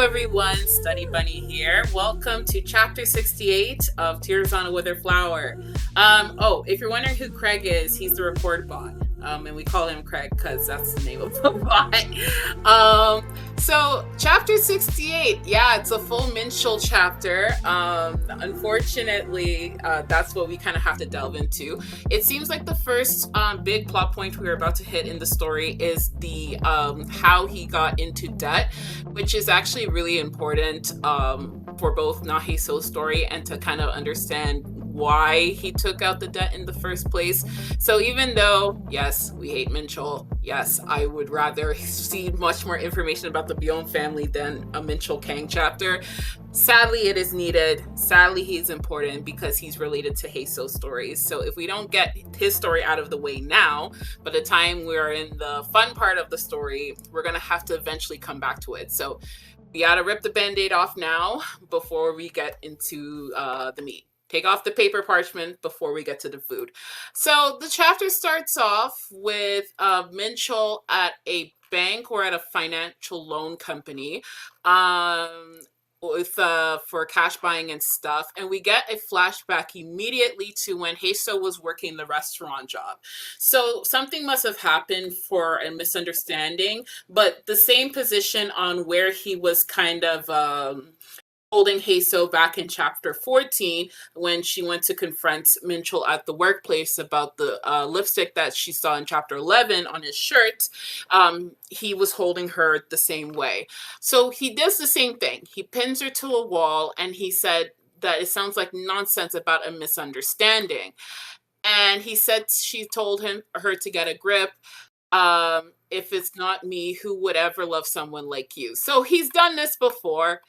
everyone, Study Bunny here. Welcome to chapter 68 of Tears on a Withered Flower. If you're wondering who Craig is, he's the report bot. And we call him Craig because that's the name of the bot. So chapter 68, yeah, it's a full Mincheol chapter. Unfortunately, that's what we kind of have to delve into. It seems like the first big plot point we're about to hit in the story is the how he got into debt, which is actually really important for both Na Hae Soo's story and to kind of understand why he took out the debt in the first place. So even though, yes, we hate Mincheol, yes, I would rather see much more information about the Byung family than a Mincheol Kang chapter. Sadly, it is needed. Sadly, he's important because he's related to Hae Soo's stories. So if we don't get his story out of the way now, by the time we're in the fun part of the story, we're going to have to eventually come back to it. So we got to rip the band-aid off now before we get into the meat. Take off the paper parchment before we get to the food. So the chapter starts off with Mincheol at a bank or at a financial loan company with for cash buying and stuff, and we get a flashback immediately to when Hae Soo was working the restaurant job. So something must have happened for a misunderstanding, but the same position on where he was kind of holding Hae Soo back in chapter 14 when she went to confront Mincheol at the workplace about the lipstick that she saw in chapter 11 on his shirt. He was holding her the same way. So he does the same thing. He pins her to a wall and he said that it sounds like nonsense about a misunderstanding. And he said she told her to get a grip. If it's not me, who would ever love someone like you? So he's done this before.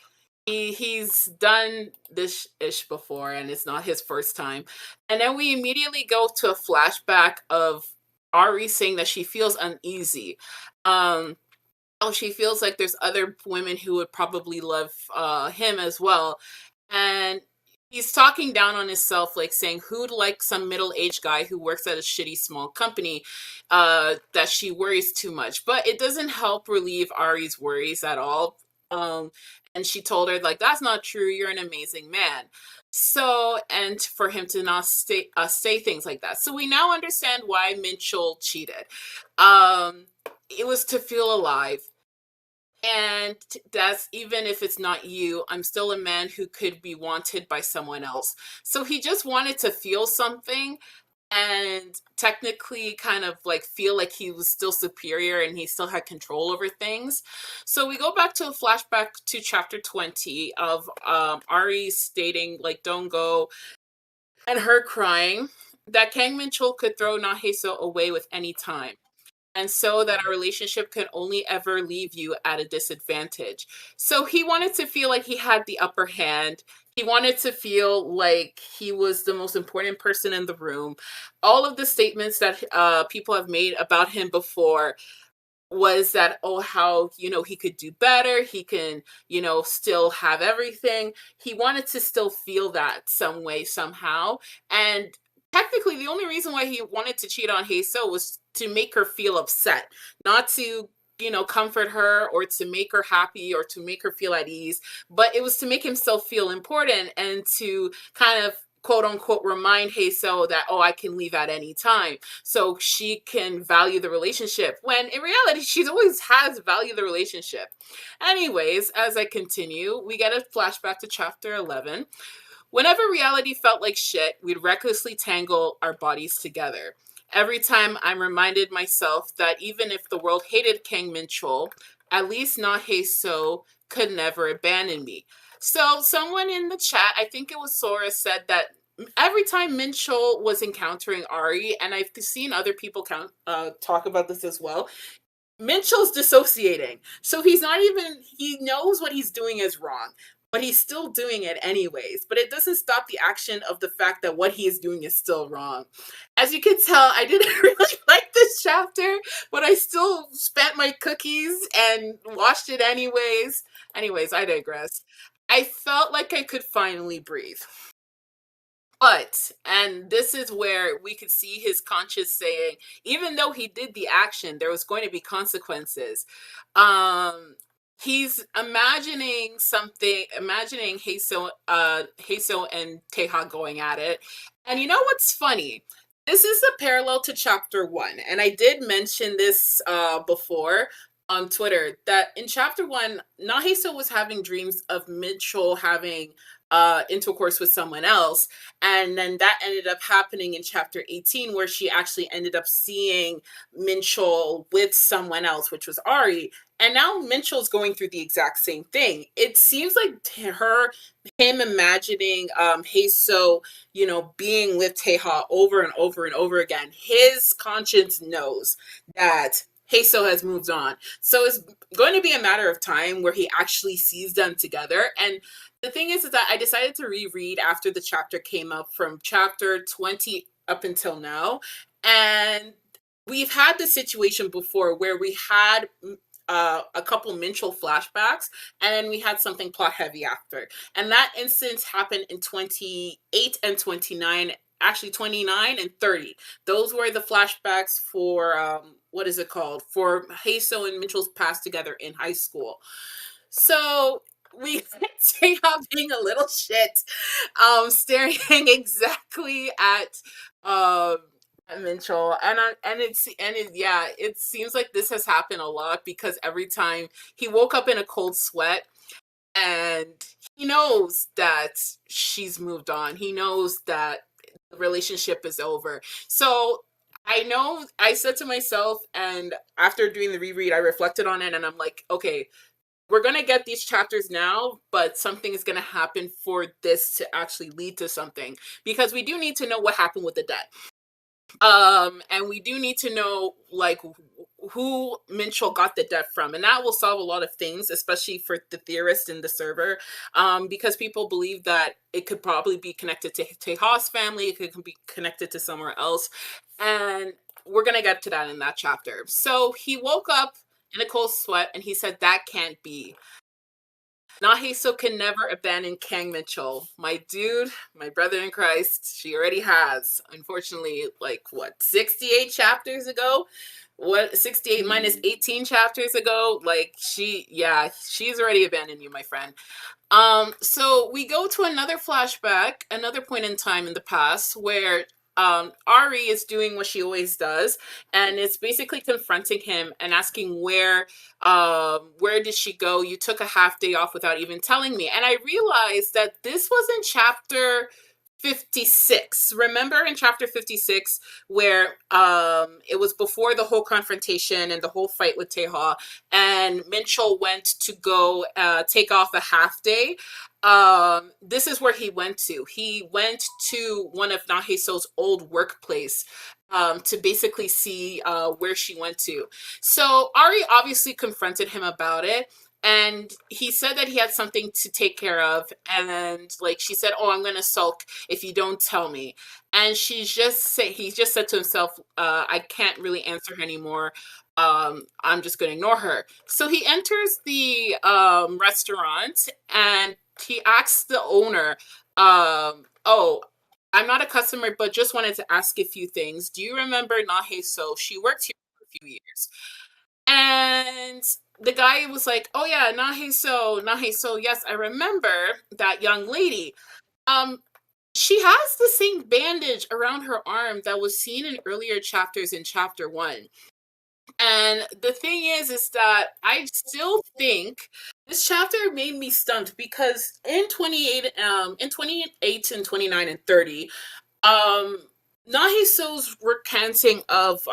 He's done this ish before, and it's not his first time. And then we immediately go to a flashback of Ari saying that she feels uneasy. She feels like there's other women who would probably love him as well. And he's talking down on himself, like saying, who'd like some middle-aged guy who works at a shitty small company that she worries too much. But it doesn't help relieve Ari's worries at all. And she told her, like, that's not true. You're an amazing man. So, and for him to not say things like that. So we now understand why Mincheol cheated. It was to feel alive. And that's, even if it's not you, I'm still a man who could be wanted by someone else. So he just wanted to feel something and technically kind of like feel like he was still superior and he still had control over things. So we go back to a flashback to chapter 20 of Ari stating, like, don't go, and her crying that Kang Mincheol could throw Na Hae Soo away with any time, and so that our relationship can only ever leave you at a disadvantage. So he wanted to feel like he had the upper hand. He wanted to feel like he was the most important person in the room. All of the statements that people have made about him before was that, oh, how, he could do better. He can, still have everything. He wanted to still feel that some way, somehow. And technically, the only reason why he wanted to cheat on Hae Soo was to make her feel upset, not to comfort her or to make her happy or to make her feel at ease, but it was to make himself feel important and to kind of quote unquote remind Hae Soo that, oh, I can leave at any time, so she can value the relationship, when in reality she's always has valued the relationship. Anyways, as I continue, we get a flashback to chapter 11. Whenever reality felt like shit, we'd recklessly tangle our bodies together. Every time I'm reminded myself that even if the world hated Kang Mincheol, at least Na Hae Soo could never abandon me. So someone in the chat, I think it was Sora, said that every time Mincheol was encountering Ari, and I've seen other people talk about this as well, Mincheol's dissociating. So he knows what he's doing is wrong, but he's still doing it anyways. But it doesn't stop the action of the fact that what he is doing is still wrong. As you can tell, I didn't really like this chapter, but I still spent my cookies and watched it anyways. Anyways, I digress. I felt like I could finally breathe. But, and this is where we could see his conscience saying, even though he did the action, there was going to be consequences. he's imagining something, imagining Haeso and Taeha going at it. And you know what's funny? This is a parallel to chapter one, and I did mention this before on Twitter that in chapter one, Na Hae Soo was having dreams of Mincheol having intercourse with someone else, and then that ended up happening in chapter 18, where she actually ended up seeing Mincheol with someone else, which was Ari. And now Mincheol's going through the exact same thing. It seems like him imagining Hae-soo, being with Taeha over and over and over again. His conscience knows that Hae-soo has moved on. So it's going to be a matter of time where he actually sees them together. And the thing is that I decided to reread after the chapter came up from chapter 20 up until now. And we've had this situation before where we had a couple Mincheol flashbacks, and then we had something plot heavy after. And that instance happened in 28 and 29, actually 29 and 30. Those were the flashbacks for, what is it called? For Hae-soo and Mincheol's past together in high school. So we say being a little shit, staring exactly at Mincheol, yeah, it seems like this has happened a lot because every time he woke up in a cold sweat, and he knows that she's moved on. He knows that the relationship is over. So I know I said to myself, and after doing the reread, I reflected on it, and I'm like, okay, we're going to get these chapters now, but something is going to happen for this to actually lead to something, because we do need to know what happened with the debt. And we do need to know, like, who Mincheol got the debt from, and that will solve a lot of things, especially for the theorist in the server, because people believe that it could probably be connected to Taeha's family, it could be connected to somewhere else, and we're gonna get to that in that chapter. So he woke up in a cold sweat, and he said, that can't be. Na Hae Soo can never abandon Kang Mincheol. My dude, my brother in Christ, she already has. Unfortunately, like, what, 68 chapters ago? What, 68 minus 18 chapters ago? Like, she's already abandoned you, my friend. So we go to another flashback, another point in time in the past where Ari is doing what she always does, and it's basically confronting him and asking where did she go? You took a half day off without even telling me. And I realized that this was in chapter 56. Remember in chapter 56 where it was before the whole confrontation and the whole fight with Taeha, and Mincheol went to go take off a half day. This is where he went to. He went to one of Na Hae Soo's old workplace to basically see where she went to. So Ari obviously confronted him about it, and he said that he had something to take care of, and like she said, oh, I'm gonna sulk if you don't tell me. And he just said to himself, I can't really answer her anymore. I'm just gonna ignore her. So he enters the restaurant, and he asks the owner, oh, I'm not a customer, but just wanted to ask a few things. Do you remember Na Hae Soo? She worked here for a few years. And the guy was like, oh yeah, Na Hae Soo, Na Hae Soo, yes, I remember that young lady. Um, she has the same bandage around her arm that was seen in earlier chapters in chapter one. And the thing is that I still think this chapter made me stunned because in 28 and 29 and 30, Na Hae Soo's recanting of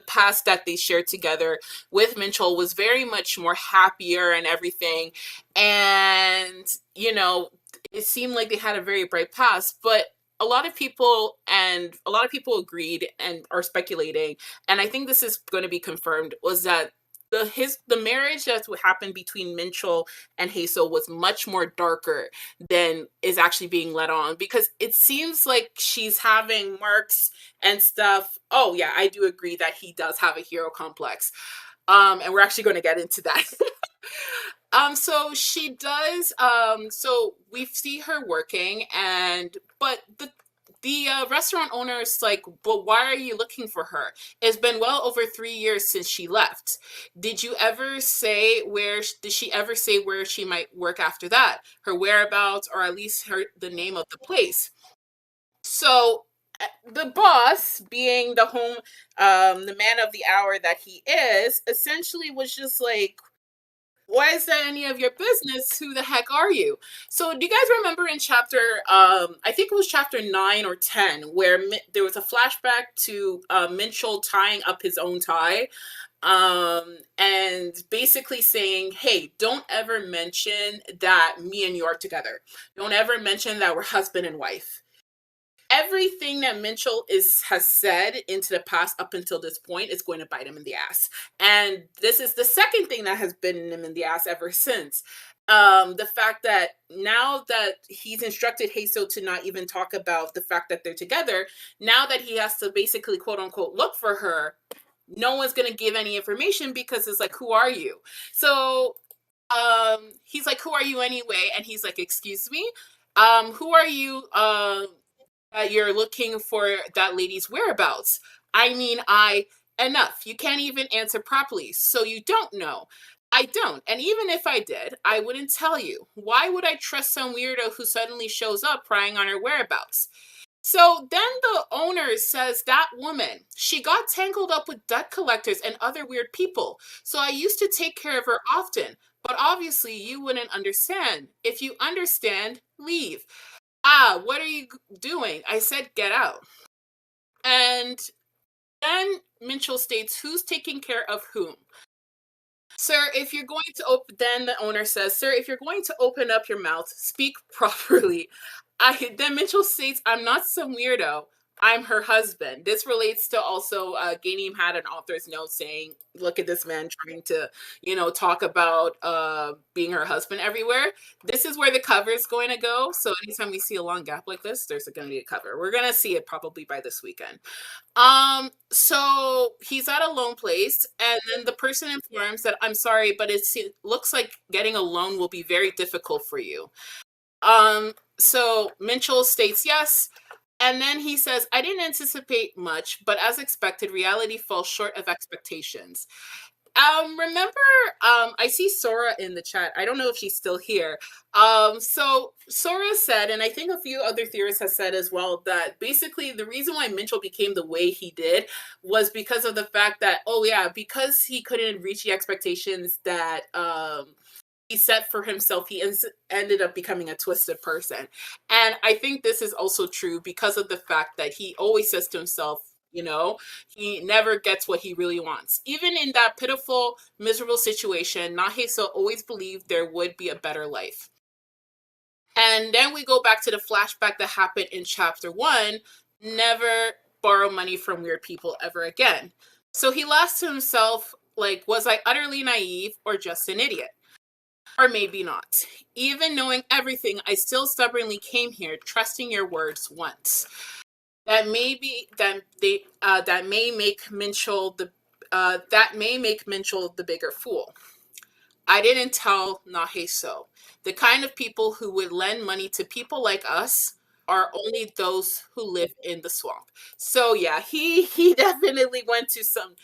past that they shared together with Mincheol was very much more happier and everything. And, it seemed like they had a very bright past, but a lot of people agreed and are speculating, and I think this is going to be confirmed, was that the marriage that happened between Mincheol and Hae Soo was much more darker than is actually being let on, because it seems like she's having marks and stuff. Oh yeah, I do agree that he does have a hero complex. And we're actually going to get into that. So she does, so we see her working, but the restaurant owner is like, but why are you looking for her? It's been well over 3 years since she left. Did you ever say did she ever say where she might work after that? Her whereabouts, or at least the name of the place? So the boss, being the man of the hour that he is, essentially was just like, why is that any of your business? Who the heck are you? So do you guys remember in chapter, I think it was chapter 9 or 10, where there was a flashback to Mincheol tying up his own tie, and basically saying, hey, don't ever mention that me and you are together. Don't ever mention that we're husband and wife. Everything that Mincheol has said into the past up until this point is going to bite him in the ass. And this is the second thing that has bitten him in the ass ever since. The fact that now that he's instructed Hae Soo to not even talk about the fact that they're together, now that he has to basically quote unquote look for her, no one's going to give any information, because it's like, who are you? So he's like, who are you anyway? And he's like, excuse me? Who are you? You're looking for that lady's whereabouts. I mean, enough. You can't even answer properly, so you don't know. I don't. And even if I did, I wouldn't tell you. Why would I trust some weirdo who suddenly shows up prying on her whereabouts? So then the owner says, that woman, she got tangled up with debt collectors and other weird people. So I used to take care of her often. But obviously you wouldn't understand. If you understand, leave. Ah, what are you doing? I said, get out. And then Mincheol states, who's taking care of whom? Sir, if you're going to open, then the owner says, sir, if you're going to open up your mouth, speak properly. Then Mincheol states, I'm not some weirdo. I'm her husband. This relates to also, gae-nim had an author's note saying, look at this man trying to, talk about being her husband everywhere. This is where the cover is going to go. So anytime we see a long gap like this, there's going to be a cover. We're going to see it probably by this weekend. So he's at a loan place, and then the person informs that, I'm sorry, but it looks like getting a loan will be very difficult for you. So Mincheol states yes. And then he says, I didn't anticipate much, but as expected, reality falls short of expectations. Remember, I see Sora in the chat. I don't know if she's still here. So Sora said, and I think a few other theorists have said as well, that basically the reason why Mincheol became the way he did was because of the fact that, because he couldn't reach the expectations that, he set for himself, he ended up becoming a twisted person. And I think this is also true because of the fact that he always says to himself, he never gets what he really wants. Even in that pitiful, miserable situation, Na Hae Soo always believed there would be a better life. And then we go back to the flashback that happened in chapter 1, never borrow money from weird people ever again. So he laughs to himself, like, was I utterly naive or just an idiot? Or maybe not. Even knowing everything, I still stubbornly came here, trusting your words once. That may make Mincheol the bigger fool. I didn't tell Na Hae Soo. The kind of people who would lend money to people like us are only those who live in the swamp. So yeah, he definitely went to some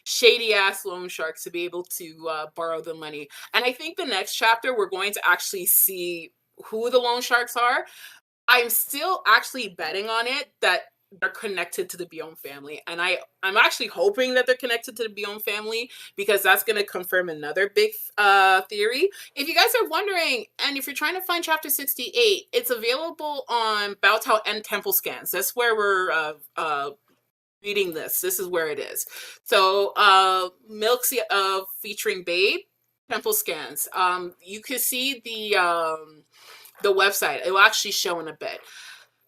shady ass loan sharks to be able to borrow the money. And I think the next chapter we're going to actually see who the loan sharks are. I'm still actually betting on it that they're connected to the Bion family, and I'm actually hoping that they're connected to the Bion family, because that's going to confirm another big theory. If you guys are wondering, and if you're trying to find chapter 68, it's available on Baotao and Temple Scans. That's where we're reading this. This is where it is. So Milks featuring Babe, Temple Scans. You can see the website. It will actually show in a bit.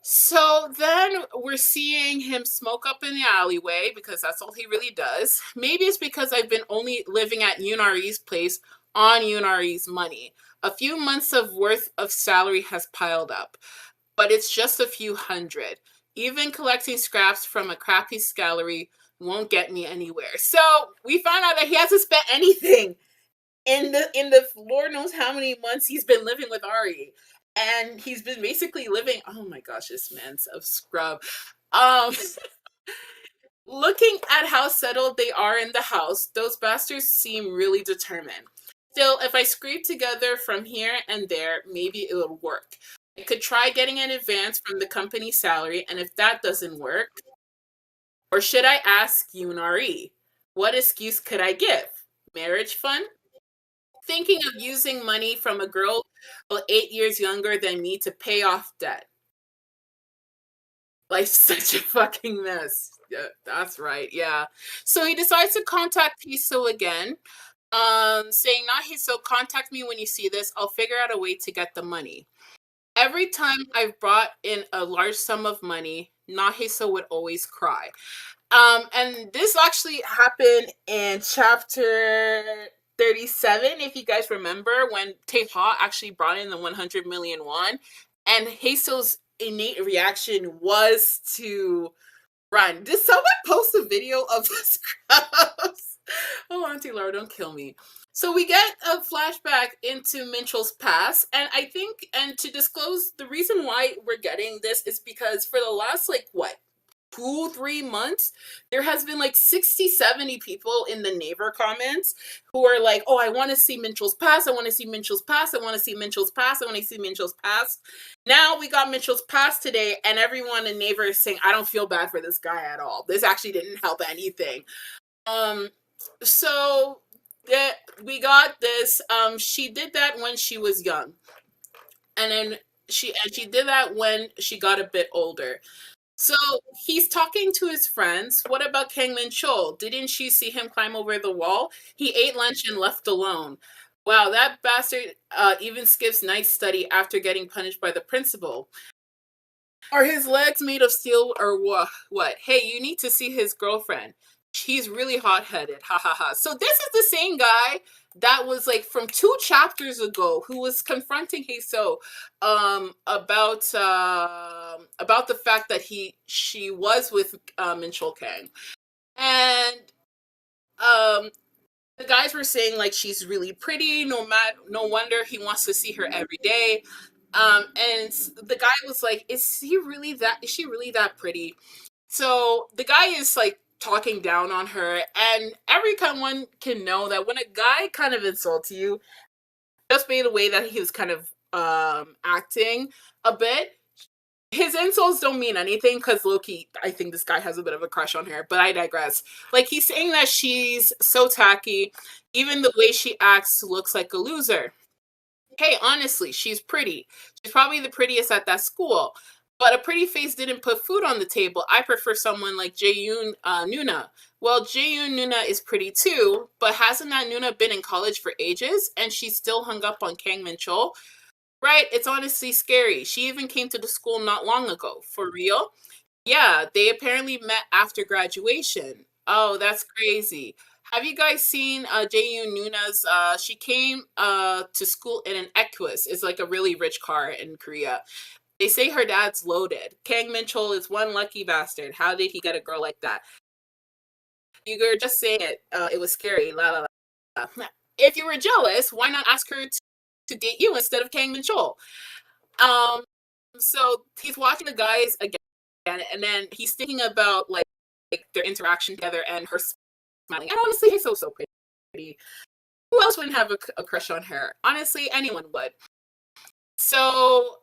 So then we're seeing him smoke up in the alleyway, because that's all he really does. Maybe it's because I've been only living at Yunari's place on Yunari's money. A few months of worth of salary has piled up, but it's just a few hundred. Even collecting scraps from a crappy gallery won't get me anywhere. So we found out that he hasn't spent anything in the Lord knows how many months he's been living with Ari. and he's been basically living. Oh my gosh, this man's a scrub. Um, Looking at how settled they are in the house, those bastards seem really determined. Still, if I scrape together from here and there, maybe it'll work. I could try getting an advance from the company salary, and if that doesn't work, or should I ask UNRE? What excuse could I give? Marriage fund? Thinking of using money from a girl 8 years younger than me to pay off debt. Life's such a fucking mess. Yeah, that's right. Yeah. So he decides to contact Piso again, saying, "Na Hae Soo, contact me when you see this. I'll figure out a way to get the money." Every time I've brought in a large sum of money, Na Hae Soo would always cry. And this actually happened in chapter 37, if you guys remember, when Tae Ha actually brought in the 100 million won, and Haeso's innate reaction was to run. Did someone post a video of the scrubs? Oh, Auntie Laura, don't kill me. So we get a flashback into Mincheol's past, and I think, and to disclose, the reason why we're getting this is because for the last, like, what, 2 3 months, there has been like 60 70 people in the neighbor comments who are like, oh, I want to see Mincheol's past, I want to see Mincheol's past, I want to see Mincheol's past, I want to see Mincheol's past. Now we got Mincheol's past today, and everyone in neighbor is saying, I don't feel bad for this guy at all. This actually didn't help anything. So that we got this. She did that when she was young, and then she did that when she got a bit older. So he's talking to his friends. What about Kang Mincheol? Didn't she see him climb over the wall? He ate lunch and left alone. Wow, that bastard even skips night study after getting punished by the principal. Are his legs made of steel or what? Hey, you need to see his girlfriend. He's really hot-headed. Ha ha ha. So this is the same guy that was like from 2 chapters ago who was confronting Hae Soo about the fact that she was with Mincheol Kang. And the guys were saying like she's really pretty, no wonder he wants to see her every day. And the guy was like, is she really that pretty? So the guy is like talking down on her, and everyone can know that when a guy kind of insults you, just by the way that he was kind of acting a bit, his insults don't mean anything because Loki, I think this guy has a bit of a crush on her, but I digress. Like, he's saying that she's so tacky, even the way she acts looks like a loser. Hey, honestly, she's pretty. She's probably the prettiest at that school. But a pretty face didn't put food on the table. I prefer someone like Jaeyoon Nuna. Well, Jaeyoon Nuna is pretty too, but hasn't that Nuna been in college for ages and she's still hung up on Kang Mincheol? Right, it's honestly scary. She even came to the school not long ago. For real? Yeah, they apparently met after graduation. Oh, that's crazy. Have you guys seen Jaeyoon Nuna's? She came to school in an Equus. It's like a really rich car in Korea. They say her dad's loaded. Kang Mincheol is one lucky bastard. How did he get a girl like that? You were just saying it. It was scary. La la la. If you were jealous, why not ask her to date you instead of Kang Mincheol? Um, so he's watching the guys again, and then he's thinking about like their interaction together and her smiling. And honestly, he's so pretty. Who else wouldn't have a crush on her? Honestly, anyone would. So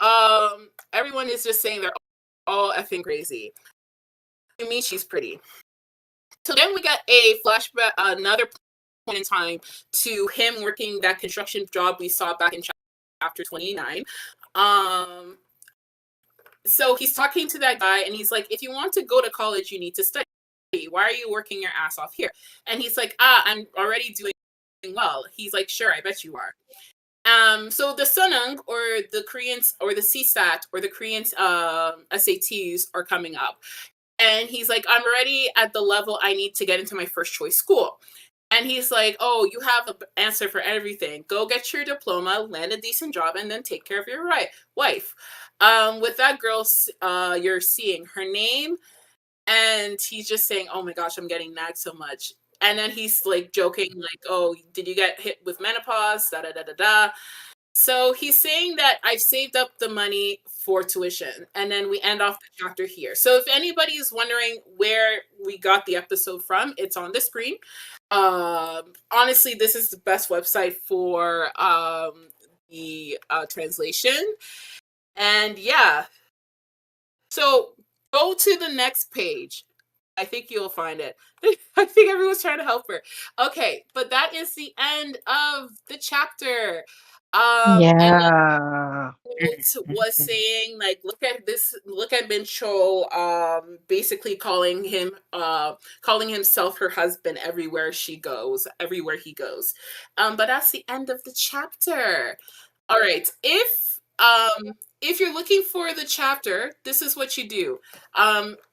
everyone is just saying they're all effing crazy. To me, she's pretty. So then we got a flashback, another point in time to him working that construction job we saw back in chapter 29. So he's talking to that guy and he's like, if you want to go to college, you need to study. Why are you working your ass off here? And he's like, I'm already doing well. He's like, sure, I bet you are. So the Sunung or the Koreans or the CSAT or the Koreans SATs are coming up. And he's like, I'm already at the level I need to get into my first choice school. And he's like, oh, you have an answer for everything. Go get your diploma, land a decent job, and then take care of your wife. With that girl you're seeing, her name, and he's just saying, oh my gosh, I'm getting nagged so much. And then he's like joking, like, oh, did you get hit with menopause? Da da da da da. So he's saying that I've saved up the money for tuition, and then we end off the chapter here. So if anybody is wondering where we got the episode from, it's on the screen. Honestly, this is the best website for the translation. And yeah, so go to the next page. I think you'll find it. I think everyone's trying to help her. Okay, but that is the end of the chapter. And Yeah. it was saying, like, look at this, look at Mincheol basically calling himself her husband everywhere she goes, everywhere he goes. But that's the end of the chapter. All right. If you're looking for the chapter, this is what you do.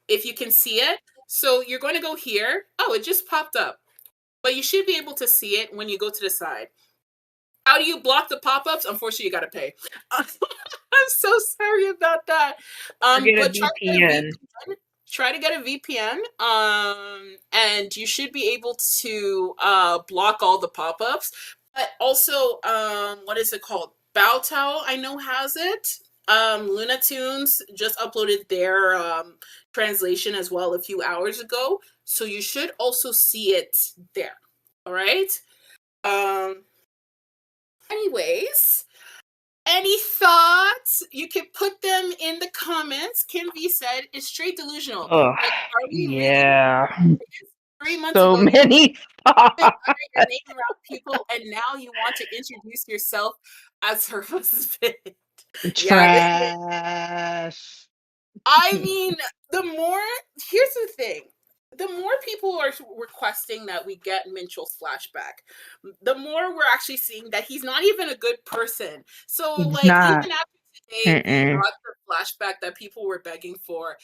If you can see it, so you're going to go here. Oh, it just popped up. But you should be able to see it when you go to the side. How do you block the pop-ups? Unfortunately, you got to pay. I'm so sorry about that. Get a But VPN. try to get a VPN. And you should be able to block all the pop-ups. But also, what is it called? Baotao, I know, has it. Luna Tunes just uploaded their translation as well a few hours ago. So you should also see it there. All right. Anyways, any thoughts? You can put them in the comments. Kim V said it's straight delusional. Oh, Like, are we yeah. really? 3 months So ago, many you've been thoughts. uttering your name around people, and now you want to introduce yourself as her husband. Yeah. Trash. I mean, here's the thing. The more people are requesting that we get Mincheol's flashback, the more we're actually seeing that he's not even a good person. So, He's like, not. even after today, we Mm-mm. got the flashback that people were begging for.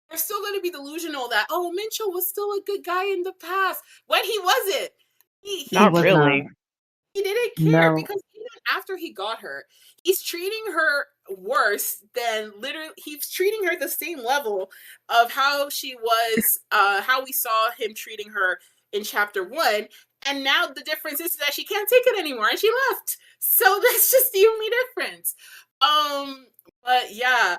They're still going to be delusional that, oh, Mincheol was still a good guy in the past when he wasn't. He Not didn't really. he didn't care No. because even after he got her, he's treating her worse than literally. He's treating her the same level of how she was, how we saw him treating her in chapter 1. And now the difference is that she can't take it anymore and she left. So that's just the only difference. But yeah.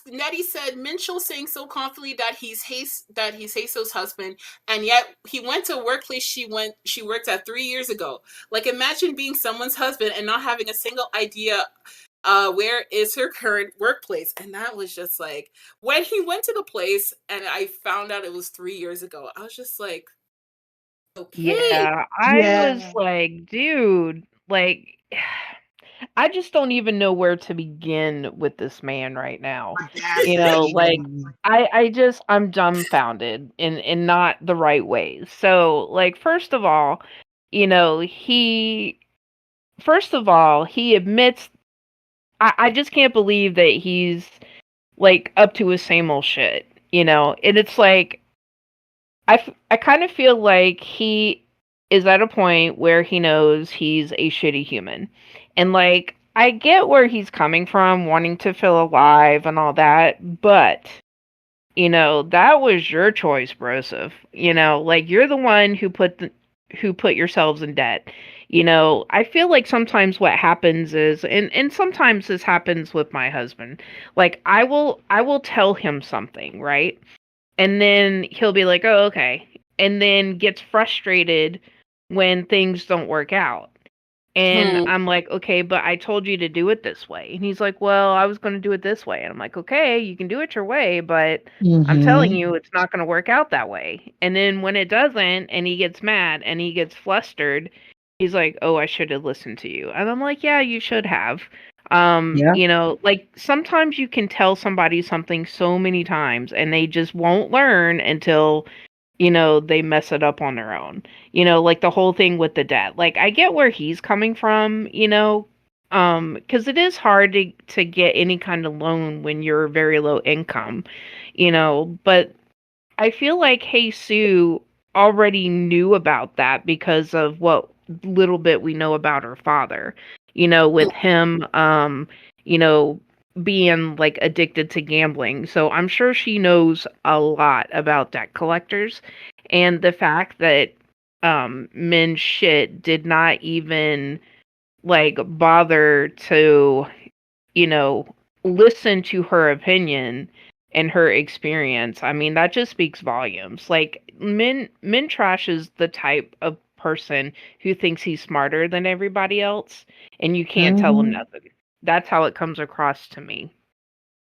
Nettie said Mincheol saying so confidently that he's Hae-soo's husband, and yet he went to a workplace she worked at 3 years ago. Like, imagine being someone's husband and not having a single idea where is her current workplace. And that was just like, when he went to the place and I found out it was 3 years ago, I was just like, okay. Yeah, I was like, dude, like, I just don't even know where to begin with this man right now. You know, like, I'm dumbfounded in not the right ways. So, like, first of all, he admits, I just can't believe that he's, like, up to his same old shit, and it's like, I kind of feel like he is at a point where he knows he's a shitty human. And, like, I get where he's coming from, wanting to feel alive and all that, but, that was your choice, Broseph. Like, you're the one who put yourselves in debt. I feel like sometimes what happens is, and sometimes this happens with my husband, like, I will tell him something, right? And then he'll be like, oh, okay. And then gets frustrated when things don't work out. And I'm like, okay, but I told you to do it this way. And he's like, well, I was going to do it this way. And I'm like, okay, you can do it your way, but I'm telling you, it's not going to work out that way. And then when it doesn't, and he gets mad and he gets flustered, he's like, oh, I should have listened to you. And I'm like, yeah, you should have. Like, sometimes you can tell somebody something so many times and they just won't learn until, they mess it up on their own. Like the whole thing with the debt. Like, I get where he's coming from, because it is hard to get any kind of loan when you're very low income, but I feel like Hae Soo already knew about that because of what little bit we know about her father, with him, being, like, addicted to gambling. So I'm sure she knows a lot about debt collectors, and the fact that Min Shit did not even like bother to, you know, listen to her opinion and her experience. I mean, that just speaks volumes. Like Mintrash is the type of person who thinks he's smarter than everybody else, and you can't tell him Hmm. nothing. That's how it comes across to me.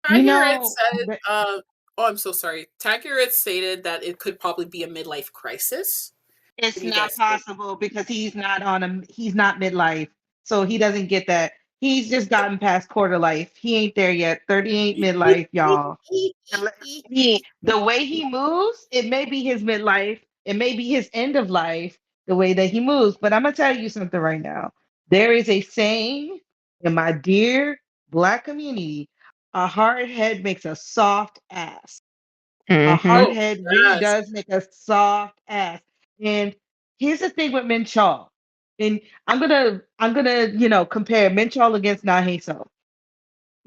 You Accurate know, said, oh, I'm so sorry. Accurate stated that it could probably be a midlife crisis. What it's do you not guys think? possible because he's not midlife. So he doesn't get that. He's just gotten past quarter life. He ain't there yet. 30 ain't midlife, y'all. The way he moves, it may be his midlife, it may be his end of life, the way that he moves. But I'm gonna tell you something right now. There is a saying in my dear Black community: a hard head makes a soft ass. A Hmm. hard Oh, head really yes. does make a soft ass. And here's the thing with Minchaw. And I'm gonna compare Minchaw against Na Hae Soo.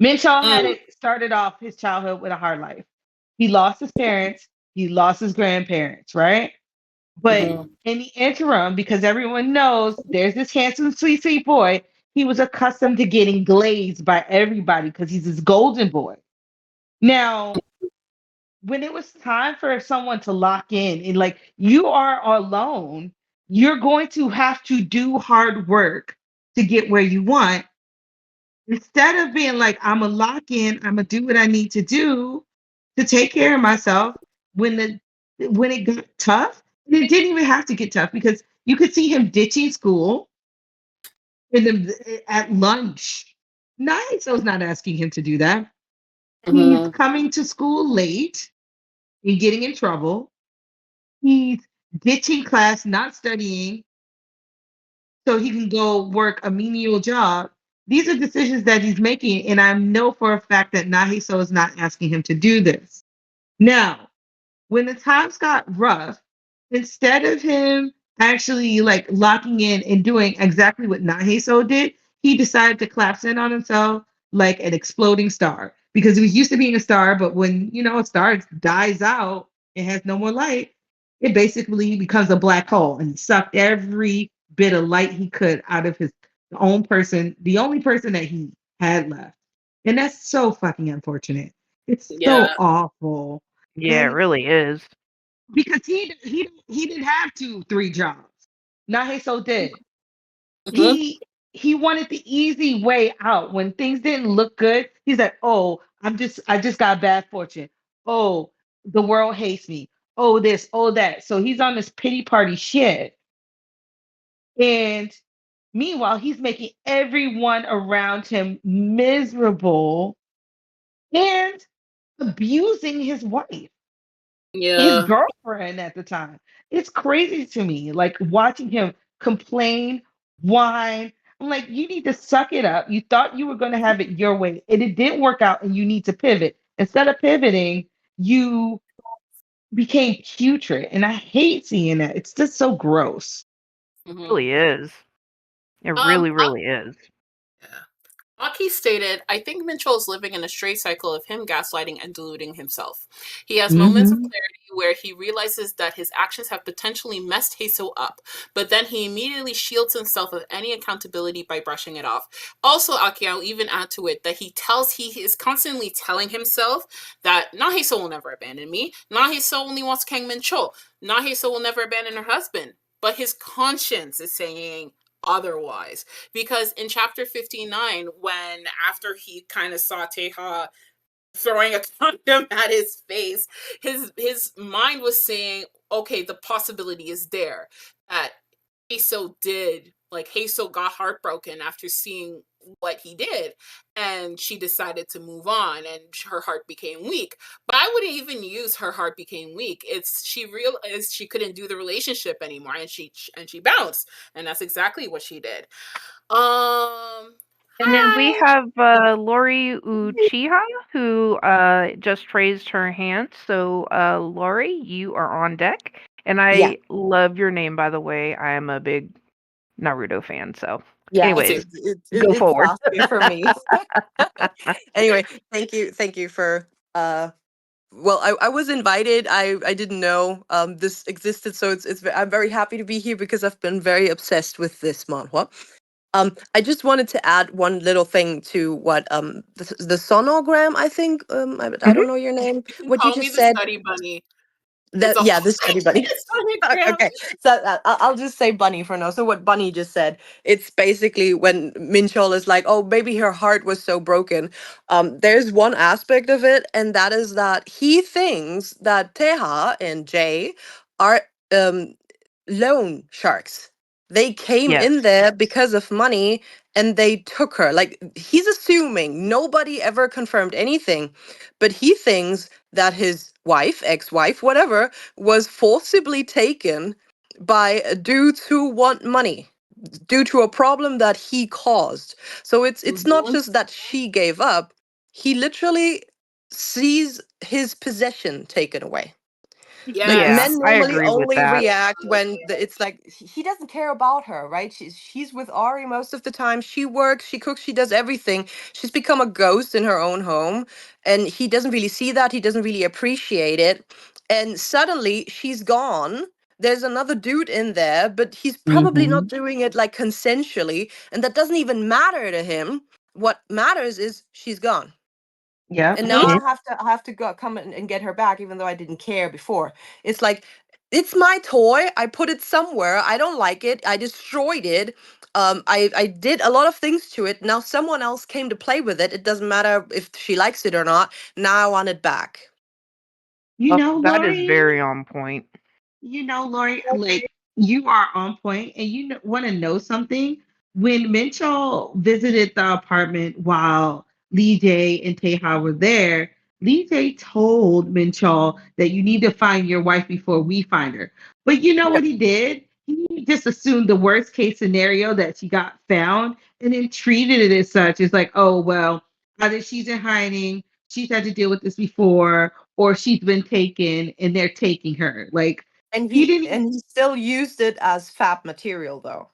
Minchaw had Mm, it started off his childhood with a hard life. He lost his parents, he lost his grandparents, right? But mhm, in the interim, because everyone knows there's this handsome, sweet, sweet boy, he was accustomed to getting glazed by everybody because he's this golden boy. Now, when it was time for someone to lock in and like you are alone, you're going to have to do hard work to get where you want. Instead of being like, I'm gonna lock in, I'm gonna do what I need to do to take care of myself when it got tough, and it didn't even have to get tough because you could see him ditching school at lunch. Nice. I was not asking him to do that. He's mhm. coming to school late and getting in trouble. He's ditching class, not studying, so he can go work a menial job. These are decisions that he's making, and I know for a fact that Nahiso is not asking him to do this. Now, when the times got rough, instead of him actually like locking in and doing exactly what Naheso did, he decided to collapse in on himself like an exploding star because he was used to being a star, but when a star dies out, it has no more light. It basically becomes a black hole, and he sucked every bit of light he could out of his own person, the only person that he had left, and that's so fucking unfortunate. It's so Yeah. awful. Yeah, it And really is. because he didn't have 3 jobs. Naheso did. Mhm, He wanted the easy way out. When things didn't look good, he's like, "Oh, I just got bad fortune. Oh, the world hates me. Oh, this, oh that." So he's on this pity party shit. And meanwhile, he's making everyone around him miserable and abusing his wife. His yeah. girlfriend at the time. It's crazy to me, like watching him complain, whine. I'm like, you need to suck it up. You thought you were going to have it your way, and it didn't work out, and you need to pivot. Instead of pivoting, you became putrid, and I hate seeing that. It's just so gross. It Mhm. really is. It Um, really, really is. yeah. Aki stated, I think Minchell is living in a straight cycle of him gaslighting and deluding himself. He has moments of Mm-hmm. clarity where he realizes that his actions have potentially messed Hazel up, but then he immediately shields himself of any accountability by brushing it off. Also, Aki, I'll even add to it that he is constantly telling himself that Na Hazel will never abandon me. Na Hazel only wants Kang Minchol. Na Hazel will never abandon her husband. But his conscience is saying otherwise, because in chapter 59, when after he kind of saw Teha throwing a condom at his face, his mind was saying, okay, the possibility is there that Hazel did, like Hazel got heartbroken after seeing what he did, and she decided to move on, and her heart became weak. But I wouldn't even use her heart became weak. It's she realized she couldn't do the relationship anymore, and she bounced, and that's exactly what she did. And then we Hi. have Lori Uchiha, who just raised her hand. So, Lori, you are on deck. And Yeah, I love your name, by the way. I am a big Naruto fan. So, yeah, Me anyways, too. go it's forward. Sasuke for me. Anyway, thank you for well, I was invited. I didn't know this existed, so I'm very happy to be here because I've been very obsessed with this manhwa. I just wanted to add one little thing to what the sonogram, I think, I don't know your name, You can what you call me just the said. study bunny. It's That a yeah, whole this everybody. it's sonogram. Okay, so I'll just say Bunny for now. So what Bunny just said, it's basically when Mincheol is like, oh, maybe her heart was so broken. There's one aspect of it, and that is that he thinks that Teha and Jay are um loan sharks. They came Yes. in there because of money and they took her. Like he's assuming nobody ever confirmed anything, but he thinks that his wife, ex-wife, whatever, was forcibly taken by dudes who want money due to a problem that he caused. So it's not Mhm. just that she gave up. He literally sees his possession taken away. Like Yeah, Yes. men I normally agree with only that. react when it's like he doesn't care about her, right? She's with Ari most of the time. She works, she cooks, she does everything. She's become a ghost in her own home, and he doesn't really see that. He doesn't really appreciate it. And suddenly she's gone. There's another dude in there, but he's probably not Mhm. doing it like consensually, and that doesn't even matter to him. What matters is she's gone. Yep. And now Mhm. I have to go come and get her back, even though I didn't care before. It's like it's my toy. I put it somewhere. I don't like it. I destroyed it. I did a lot of things to it. Now someone else came to play with it. It doesn't matter if she likes it or not. Now I want it back. You Oh, know, that is Lori, very on point. Lori, like you are on point, and want to know something. When Minchell visited the apartment while Lee J and Teha were there, Lee J told Minchell that you need to find your wife before we find her. But you know Yep. what he did? He just assumed the worst case scenario that she got found and then treated it as such. It's like, oh, well, either she's in hiding, she's had to deal with this before, or she's been taken and they're taking her. Like, And he he didn't and he still used it as fab material though.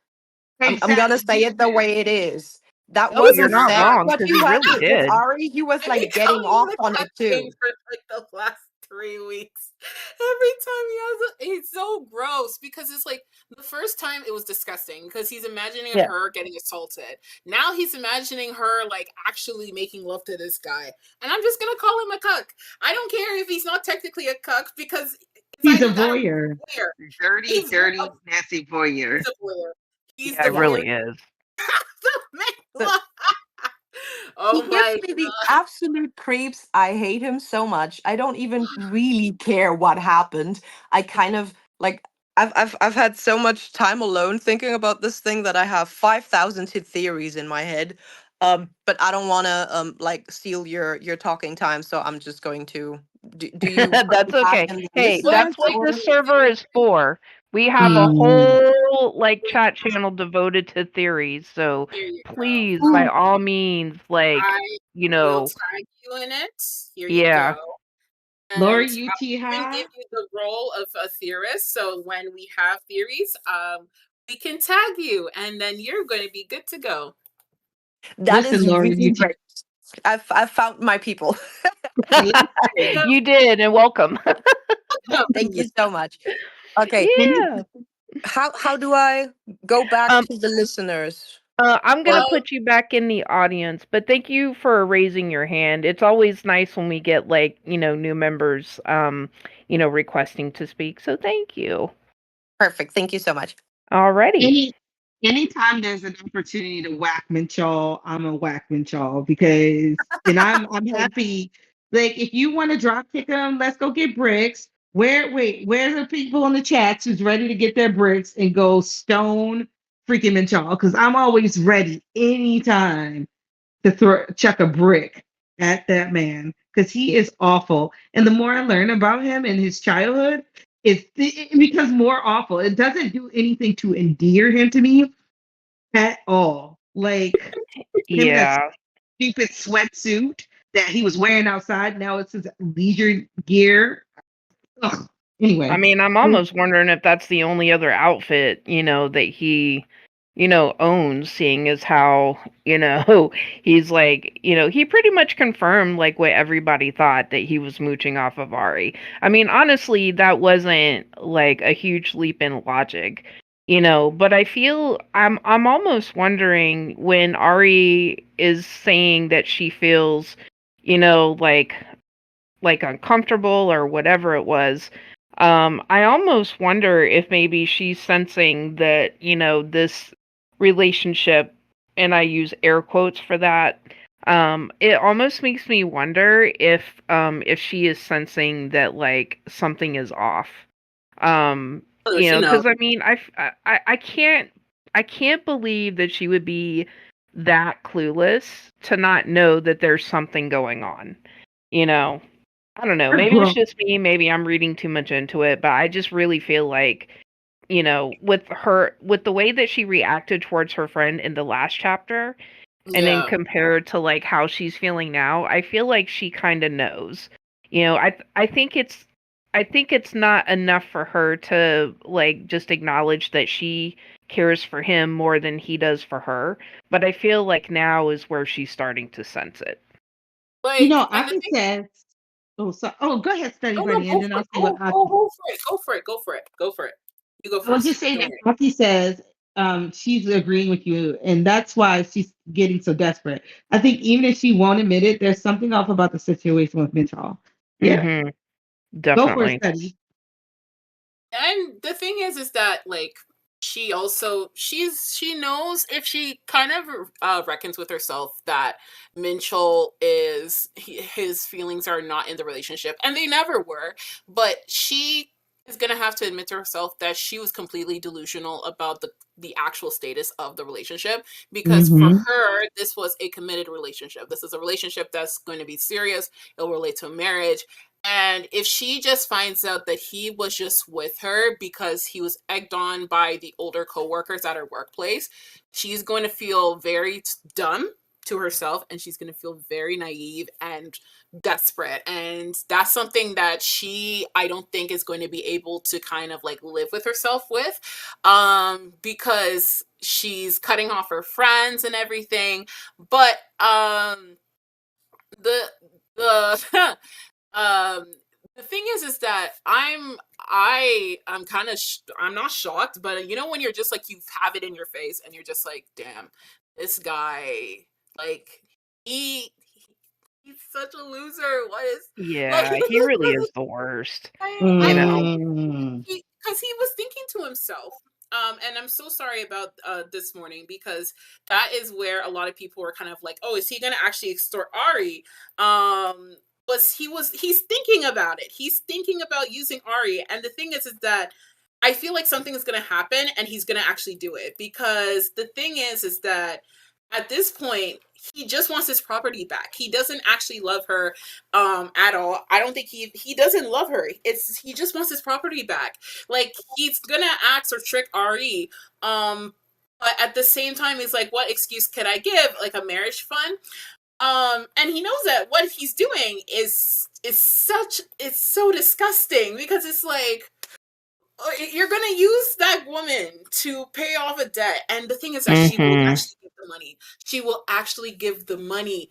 I'm gonna exactly. say it the way it is. That That was You're wasn't not that weird. wrong what because you he had really with did. Ari. He was I've been like getting calling him off the on cuck it king too. for like the last 3 weeks. Every time he has it's so gross because it's like the first time it was disgusting because he's imagining Yeah. her getting assaulted. Now he's imagining her like actually making love to this guy. And I'm just gonna call him a cuck. I don't care if he's not technically a cuck because if He's I a I don't voyeur. care. Dirty, He's a, dirty, nasty voyeur. he's a voyeur. He's Yeah, the it Yeah. voyeur. really is. The, Oh he gives my me the absolute creeps. I hate him so much. I don't even really care what happened. I kind of like I've had so much time alone thinking about this thing that I have 5,000 hit theories in my head. But I don't want to like steal your talking time, so I'm just going to do you put That's me back okay. in the Hey, What listeners that's what like or this server is for. We have a Mm. whole like chat channel devoted to theories. So here you go. please, by Ooh, all means, like, I you will know, tag you in it. Here you yeah. go. And Lori I'll even give Uchiha. you the role of a theorist. So when we have theories, we can tag you and then you're going to be good to go. that Listen, is Lori really Uchiha. great. I've found my people. There you go. You did, and welcome. Thank you so much. Okay, Any, Yeah. how do I go back Um, to the listeners? I'm gonna Or Well, put you back in the audience, but thank you for raising your hand. It's always nice when we get like, new members requesting to speak. So thank you. perfect. Thank you so much. Alrighty. any, anytime there's an opportunity to whack Minchall, I'm a whack Minchall because, and I'm happy. Like, if you want to drop kick them, let's go get bricks. Where's the people in the chats who's ready to get their bricks and go stone freaking Minchall? Because I'm always ready anytime to throw chuck a brick at that man because he is awful. And the more I learn about him and his childhood, it becomes more awful. It doesn't do anything to endear him to me at all. Like him in that Yeah. stupid sweatsuit that he was wearing outside. Now it's his leisure gear. Ugh. I Anyway, mean, I'm almost wondering if that's the only other outfit, that he, owns, seeing as how, he's like, he pretty much confirmed like what everybody thought that he was mooching off of Ari. I mean, honestly, that wasn't like a huge leap in logic. But I feel I'm almost wondering when Ari is saying that she feels, like uncomfortable or whatever it was. I almost wonder if maybe she's sensing that, this relationship, and I use air quotes for that. It almost makes me wonder if she is sensing that like something is off. Oh, she knows. Because I mean, I can't believe that she would be that clueless to not know that there's something going on. You know, I don't know. Maybe it's Well, just me. Maybe I'm reading too much into it, but I just really feel like, with the way that she reacted towards her friend in the last chapter, and then Yeah. compared to like how she's feeling now, I feel like she kind of knows. I think it's not enough for her to like just acknowledge that she cares for him more than he does for her, but I feel like now is where she's starting to sense it. Like, and the Aki thing. says, oh, so, oh, go ahead, Study Oh no, Buddy, and go then for I'll it. say what Aki. Go for it. Go for it. Go for it. Go for it. You go I was first. just saying Go that ahead. Aki says she's agreeing with you, and that's why she's getting so desperate. I think even if she won't admit it, there's something off about the situation with Mincheol. Yeah, Mm-hmm. go for it, Definitely. Study. And the thing is that like she knows if she kind of reckons with herself that Minchel his feelings are not in the relationship, and they never were. But she is gonna have to admit to herself that she was completely delusional about the actual status of the relationship, because for Mm-hmm. her this was a committed relationship. This is a relationship that's going to be serious. It'll relate to a marriage. And if she just finds out that he was just with her because he was egged on by the older coworkers at her workplace, she's going to feel very dumb to herself, and she's going to feel very naive and desperate. And that's something that I don't think is going to be able to kind of like live with herself with, because she's cutting off her friends and everything. But the the Um, the thing is that I'm kind of I'm not shocked, but when you're just like you have it in your face and you're just like, damn, this guy, like he he's such a loser. What is like Yeah, he really is the worst. I You know. think Mm. because he was thinking to himself. And I'm so sorry about this morning, because that is where a lot of people were kind of like, oh, is he gonna actually extort Ari? He's thinking about it. He's thinking about using Ari. And the thing is that I feel like something is gonna happen and he's gonna actually do it, because the thing is that at this point he just wants his property back. He doesn't actually love her at all. I don't think he doesn't love her. He just wants his property back. Like, he's gonna ask or trick Ari, but at the same time he's like, what excuse could I give? Like a marriage fund? And he knows that what he's doing it's so disgusting, because it's like, you're gonna use that woman to pay off a debt, and the thing is that she will Mhm. actually give the money. She will actually give the money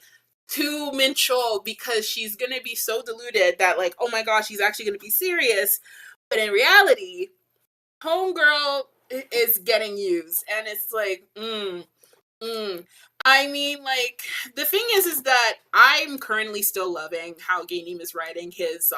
to Minchol, because she's gonna be so deluded that like, oh my gosh, he's actually gonna be serious. But in reality, homegirl is getting used, and it's like, Mm. I mean, like, the thing is that I'm currently still loving how gae-nim is writing his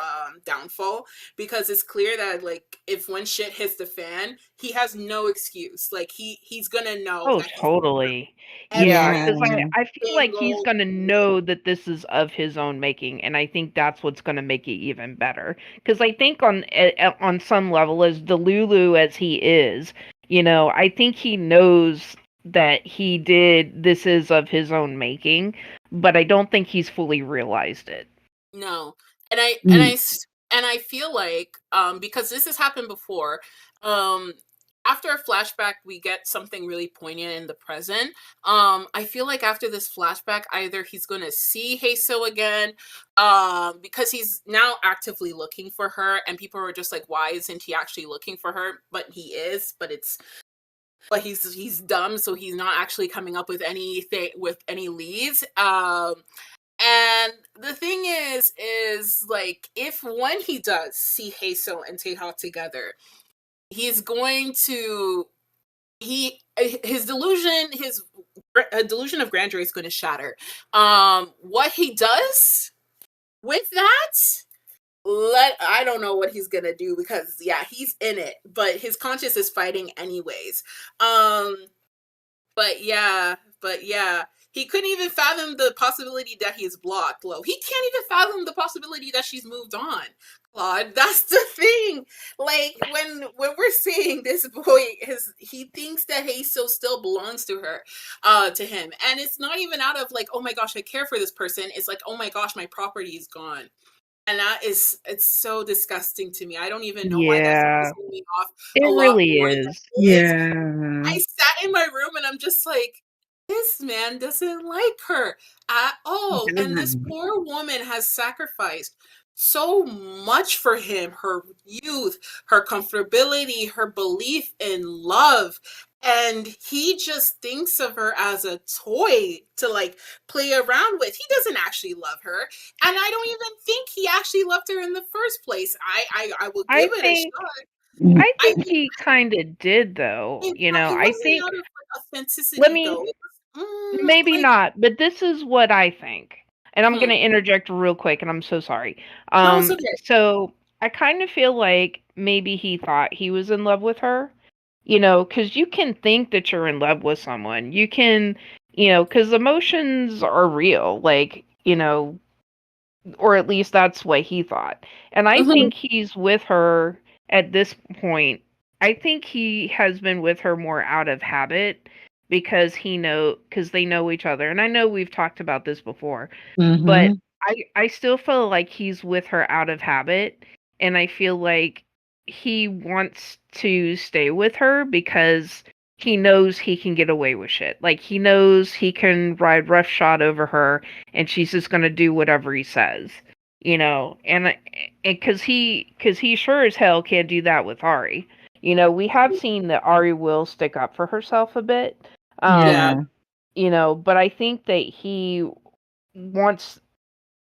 downfall, because it's clear that like if when shit hits the fan, he has no excuse. Like he's gonna know Oh, that he's totally. Yeah, every Yeah. because I feel like he's single gonna know that this is of his own making, and I think that's what's gonna make it even better. Because I think on some level, as Delulu as he is, I think he knows that this is of his own making, but I don't think he's fully realized it. no. Mm. And I feel like because this has happened before, um after a flashback we get something really poignant in the present. I feel like after this flashback, either he's going to see Hae Soo again, because he's now actively looking for her, and people are just like, why isn't he actually looking for her? But he is, but he's dumb, so he's not actually coming up with any leads. And the thing is like, if when he does see Hae Soo and Taeha together, he's going to his delusion of grandeur is going to shatter. What he does with that, I don't know what he's gonna do, because yeah, he's in it, but his conscience is fighting anyways. But yeah, he couldn't even fathom the possibility that he's blocked. Lo, he can't even fathom the possibility that she's moved on. Claude, that's the thing. Like when we're seeing this boy, he thinks that Hae Soo still belongs to her, to him, and it's not even out of like, oh my gosh, I care for this person. It's like, oh my gosh, my property is gone. And it's so disgusting to me. I don't even know why that's Yeah, pissing me off a it lot really more than is. it is. Yeah. I sat in my room and I'm just like, this man doesn't like her at all. And this poor woman has sacrificed so much for him, her youth, her comfortability, her belief in love. And he just thinks of her as a toy to like play around with. He doesn't actually love her. And I don't even think he actually loved her in the first place. I will I give it a think shot. I I think he kind of did, though. it, You know, it I wasn't think. out of like Let authenticity me though. It was maybe like not, but this is what I think. And I'm going to hmm. interject real quick, and I'm so sorry. No, it's okay. So I kind of feel like maybe he thought he was in love with her, you know, because you can think that you're in love with someone. You can, you know, because emotions are real, like, you know, or at least that's what he thought. And I Mm-hmm. think he's with her at this point. I think he has been with her more out of habit because because they know each other. And I know we've talked about this before, but Mm-hmm. I still feel like he's with her out of habit, and I feel like he wants to stay with her because he knows he can get away with shit. Like he knows he can ride roughshod over her, and she's just gonna do whatever he says, you know. And because he sure as hell can't do that with Ari. You know, we have seen that Ari will stick up for herself a bit. Yeah. Um, you know, but I think that he wants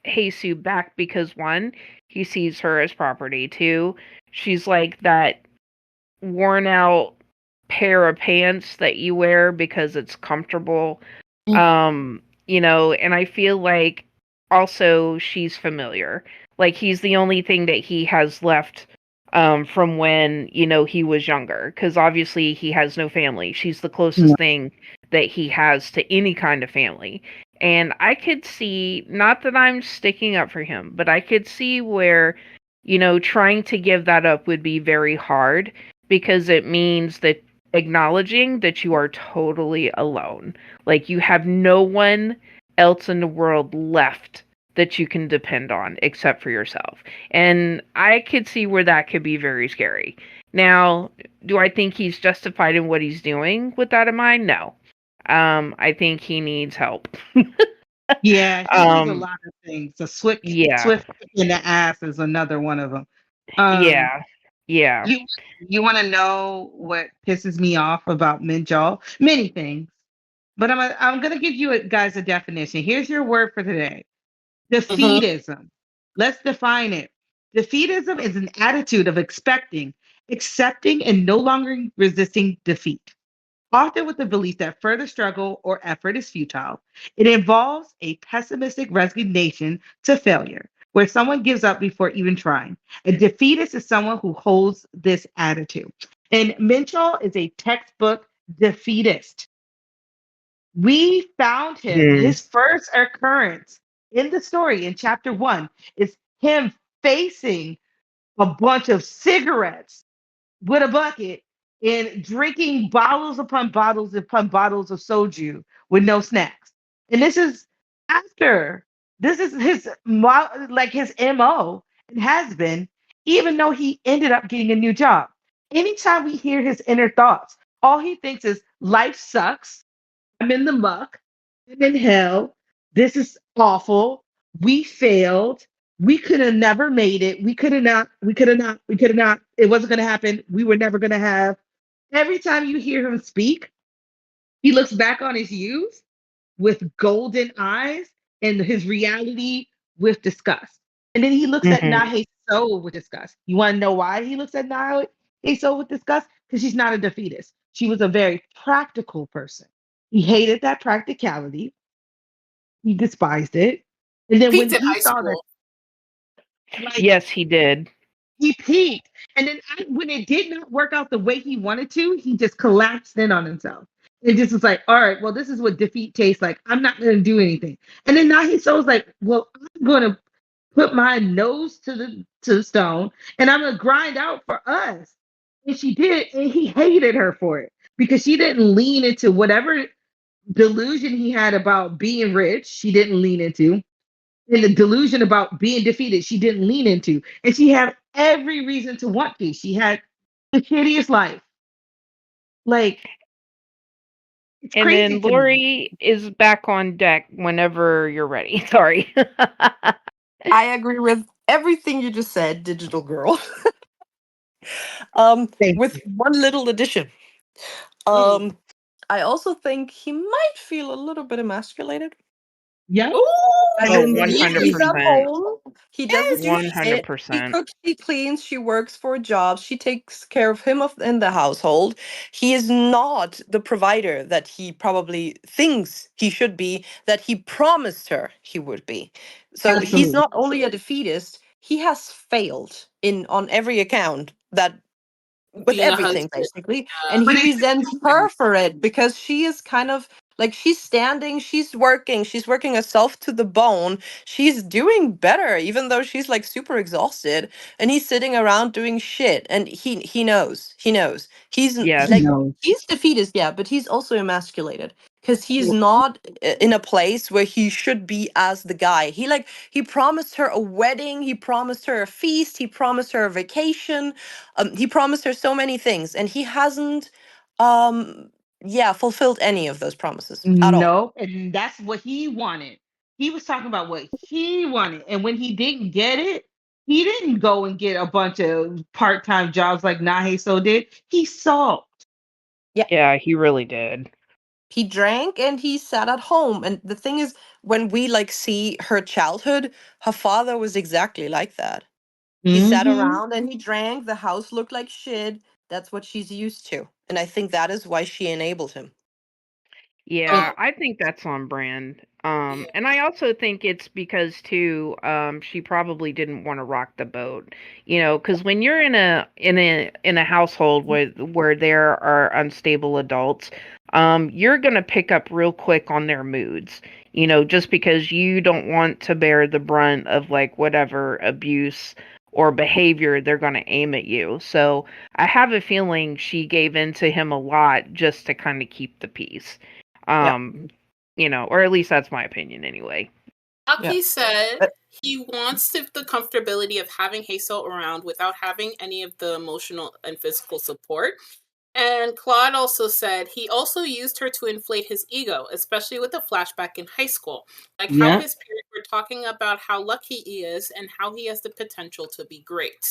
Hae Soo back because one, he sees her as property. Two, she's like that worn out pair of pants that you wear because it's comfortable. You know, and I feel like also she's familiar. Like he's the only thing that he has left from when, you know, he was younger, cuz obviously he has no family. She's the closest thing that he has to any kind of family. And I could see, not that I'm sticking up for him, but I could see where, you know, trying to give that up would be very hard because it means that acknowledging that you are totally alone. Like you have no one else in the world left that you can depend on except for yourself. And I could see where that could be very scary. Now, do I think he's justified in what he's doing with that in mind? No. I think he needs help. Yeah, he needs a um, lot of things. A swift, yeah, swift kick in the ass is another one of them. Um, yeah, yeah. you you want to know what pisses me off about Mincheol? Many things, but I'm gonna give you guys a definition. Here's your word for today: Mm-hmm. defeatism. Let's define it. Defeatism is an attitude of expecting, accepting, and no longer resisting defeat, often with the belief that further struggle or effort is futile. It involves a pessimistic resignation to failure, where someone gives up before even trying. A defeatist is someone who holds this attitude. And Minchell is a textbook defeatist. We found him. Mm. His first occurrence in the story in chapter 1 is him facing a bunch of cigarettes with a bucket and drinking bottles upon bottles of soju with no snacks. And this is after, this is his like his MO, and has been, even though he ended up getting a new job. Anytime we hear his inner thoughts, all he thinks is life sucks. I'm in the muck. I'm in hell. This is awful. We failed. We could have never made it. We could have not. We could have not. We could have not. It wasn't going to happen. We were never going to have. Every time you hear him speak, he looks back on his youth with golden eyes and his reality with disgust. And then he looks at Hmm. Na Hae Soo with disgust. You want to know why he looks at Na Hae Soo with disgust? Because she's not a defeatist. She was a very practical person. He hated that practicality. He despised it. And then when Peaked in he high saw that, school. like, Yes, he did. he peaked. And then when it did not work out the way he wanted to, he just collapsed in on himself. It just was like, all right, well, this is what defeat tastes like. I'm not going to do anything. And then now he's so like, well, I'm going to put my nose to the stone and I'm going to grind out for us. And she did. And he hated her for it because she didn't lean into whatever delusion he had about being rich. She didn't lean into. And the delusion about being defeated, she didn't lean into. And she had every reason to want to. She had the shittiest life. Like, it's And crazy then to me. Lori is back on deck whenever you're ready. Sorry. I agree with everything you just said, digital girl. Thank With you. one little addition. Mm. I also think he might feel a little bit emasculated. Yeah. Ooh, I Oh, mean, he's at 100%. home. He doesn't do shit. He 100%. cooks, he cleans, she works for a job. She takes care of him in the household. He is not the provider that he probably thinks he should be, that he promised her he would be. So he's Absolutely. not only a defeatist, he has failed in on every account that with being a everything husband. basically, Yeah. and But he it's resents her for it because she is kind of like, she's standing, she's working herself to the bone, she's doing better even though she's like super exhausted, and he's sitting around doing shit, and he knows Yes. like, no. he's defeatist, yeah, but he's also emasculated because he's not in a place where he should be as the guy. He promised her a wedding, he promised her a feast, he promised her a vacation, he promised her so many things, and he hasn't, um, yeah, fulfilled any of those promises at all. No. And that's what he wanted. He was talking about what he wanted. And when he didn't get it, he didn't go and get a bunch of part-time jobs like Na Hae Soo did. He sulked. Yeah, he really did. He drank and he sat at home. And the thing is, when we like see her childhood, her father was exactly like that. He sat Mm-hmm. around and he drank. The house looked like shit. That's what she's used to. And I think that is why she enabled him. Yeah, Um, I think that's on brand. yeah. And I also think it's because too, she probably didn't want to rock the boat, because when you're in a household where there are unstable adults, you're gonna pick up real quick on their moods, just because you don't want to bear the brunt of like whatever abuse or behavior they're gonna aim at you. So I have a feeling she gave in to him a lot just to kind of keep the peace. Yeah. Um, or at least that's my opinion anyway. Yeah. Aki said But he wants the comfortability of having Hazel around without having any of the emotional and physical support. And Claude also said he also used her to inflate his ego, especially with the flashback in high school. Like how Yeah. his parents were talking about how lucky he is and how he has the potential to be great.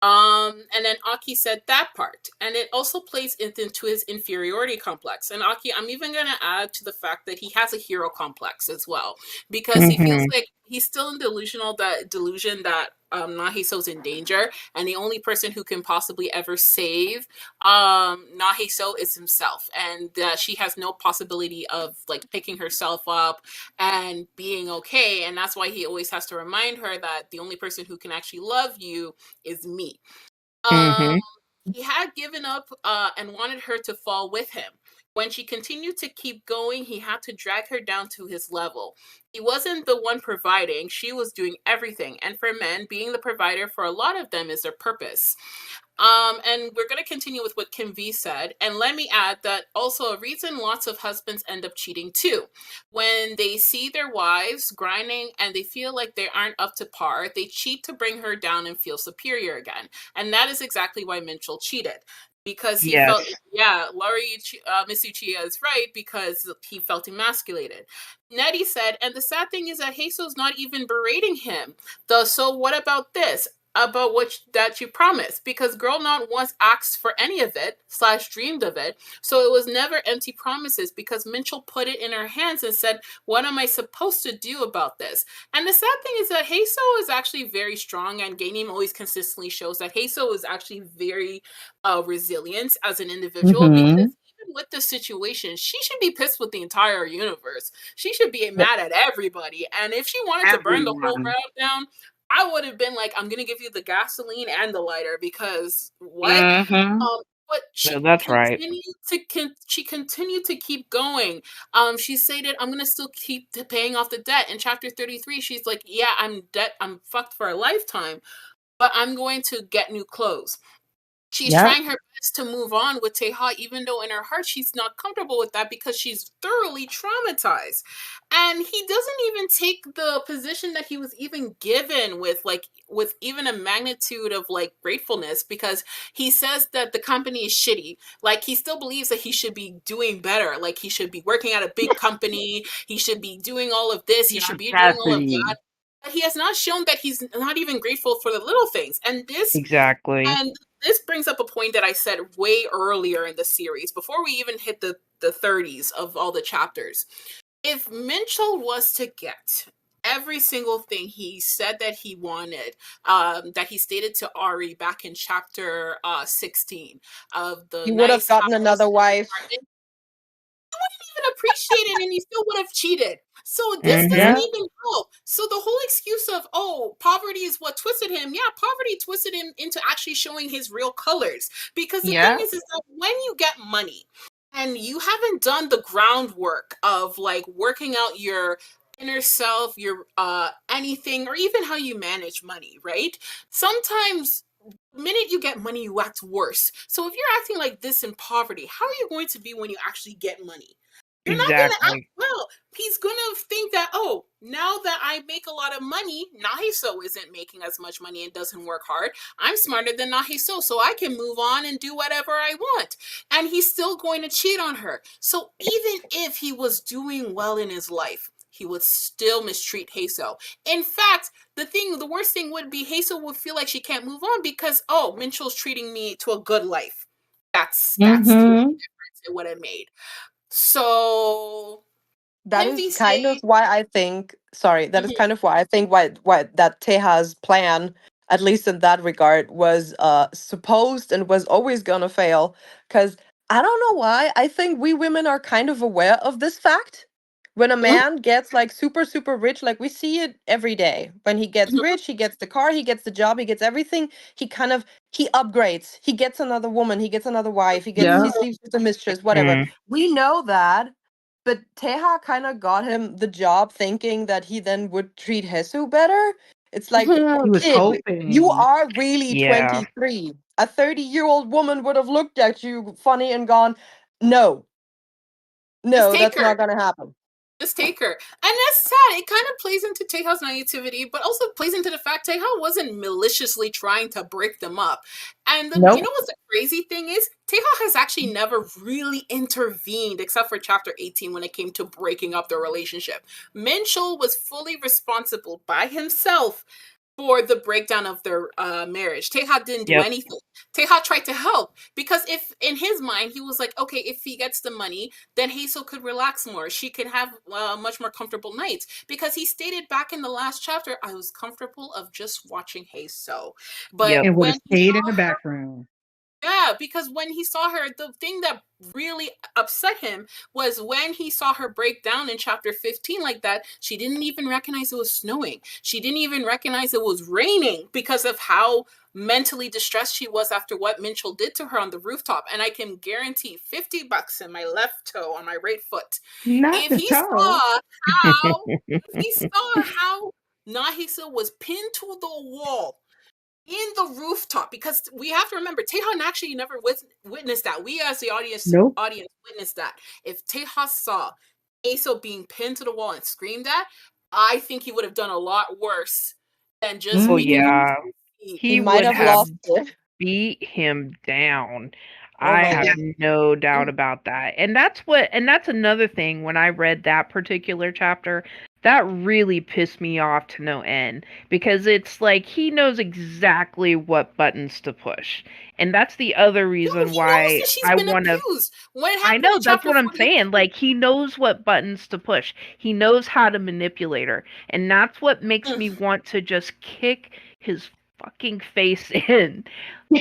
And then Aki said that part, and it also plays into his inferiority complex. And Aki, I'm even going to add to the fact that he has a hero complex as well, because he feels Mm-hmm. like he's still in delusion that Na Hae Soo's in danger, and the only person who can possibly ever save Na Hae Soo is himself, and she has no possibility of like picking herself up and being okay, and that's why he always has to remind her that the only person who can actually love you is me. Um, Mm-hmm. he had given up and wanted her to fall with him. When she continued to keep going, he had to drag her down to his level. He wasn't the one providing, she was doing everything. And for men, being the provider for a lot of them is their purpose. And we're going to continue with what Kim V said. And let me add that also a reason lots of husbands end up cheating too. When they see their wives grinding and they feel like they aren't up to par, they cheat to bring her down and feel superior again. And that is exactly why Mincheol cheated. Because he Yes. felt, yeah, Miss Uchiha is right, because he felt emasculated. Nettie said, and the sad thing is that Hazel's not even berating him. So what about this? about that you promised, because girl not once asked for any of it / dreamed of it. So it was never empty promises, because Mincheol put it in her hands and said, what am I supposed to do about this? And the sad thing is that Hae Soo is actually very strong, and gae-nim always consistently shows that Hae Soo is actually very resilient as an individual, because even with this situation, she should be pissed with the entire universe. She should be mad at everybody. And if she wanted to burn the whole ground down, I would have been like, I'm gonna give you the gasoline and the lighter, because what? But she that's right. she continued to keep going. She stated, I'm gonna still keep paying off the debt. In chapter 33, she's like, yeah, I'm fucked for a lifetime, but I'm going to get new clothes. She's trying her best to move on with Taeha, even though in her heart she's not comfortable with that, because she's thoroughly traumatized. And he doesn't even take the position that he was even given with even a magnitude of like gratefulness, because he says that the company is shitty. Like, he still believes that he should be doing better. Like, he should be working at a big company. He should be doing all of this. He should be doing all of that. But he has not shown that he's not even grateful for the little things. And this brings up a point that I said way earlier in the series, before we even hit the 30s of all the chapters. If Mincheol was to get every single thing he said that he wanted, that he stated to Ari back in chapter 16 of the he would have gotten another wife. He wouldn't even appreciate it, and he still would have cheated. So this doesn't even help. So the whole excuse of, oh, poverty is what twisted him. Yeah, poverty twisted him into actually showing his real colors. Because the thing is that when you get money and you haven't done the groundwork of like working out your inner self, your anything, or even how you manage money, right? Sometimes the minute you get money, you act worse. So if you're acting like this in poverty, how are you going to be when you actually get money? You're not going to act well. He's going to think that, oh, now that I make a lot of money, Na Hae Soo isn't making as much money and doesn't work hard. I'm smarter than Na Hae Soo, so I can move on and do whatever I want. And he's still going to cheat on her. So even if he was doing well in his life, he would still mistreat Hae Soo. In fact, the worst thing would be Hae Soo would feel like she can't move on because, oh, Mincheol's treating me to a good life. That's the difference it would have made. So that is kind of why I think why that Taeha's plan, at least in that regard, was supposed and was always gonna fail. Because I don't know why. I think we women are kind of aware of this fact. When a man gets like super, super rich, like we see it every day. When he gets rich, he gets the car, he gets the job, he gets everything. He upgrades. He gets another woman, he gets another wife, he sleeps with the mistress, whatever. We know that. But Taeha kind of got him the job thinking that he then would treat Hae Soo better. It's like, he was hoping. You are really 23. A 30-year-old woman would have looked at you funny and gone, no, that's not going to happen. Just take her. And that's sad. It kind of plays into Taeha's naivety, but also plays into the fact Taeha wasn't maliciously trying to break them up. And you know what the crazy thing is? Taeha has actually never really intervened except for chapter 18 when it came to breaking up their relationship. Mincheol was fully responsible by himself for the breakdown of their marriage. Taeha didn't do anything. Taeha tried to help, because if in his mind he was like, okay, if he gets the money, then Hae Soo could relax more. She could have much more comfortable nights, because he stated back in the last chapter, I was comfortable of just watching Hae Soo. But it would have stayed in the background. Yeah, because when he saw her, the thing that really upset him was when he saw her break down in chapter 15 like that. She didn't even recognize it was snowing. She didn't even recognize it was raining because of how mentally distressed she was after what Mincheol did to her on the rooftop. And I can guarantee $50 in my left toe on my right foot. If he saw how Na Hae Soo was pinned to the wall in the rooftop, because we have to remember, Taeha actually never witnessed that. We as the audience witnessed that. If Taeha saw Hae Soo being pinned to the wall and screamed at, I think he would have done a lot worse than just he might have lost it. Beat him down. I have no doubt about that. And that's another thing. When I read that particular chapter, that really pissed me off to no end, because it's like he knows exactly what buttons to push. And that's the other No, reason he knows why that she's I been want to. abused. What I happened know, in that's chapter what I'm 40? saying. Like, he knows what buttons to push. He knows how to manipulate her. And that's what makes Mm. me want to just kick his fucking face in.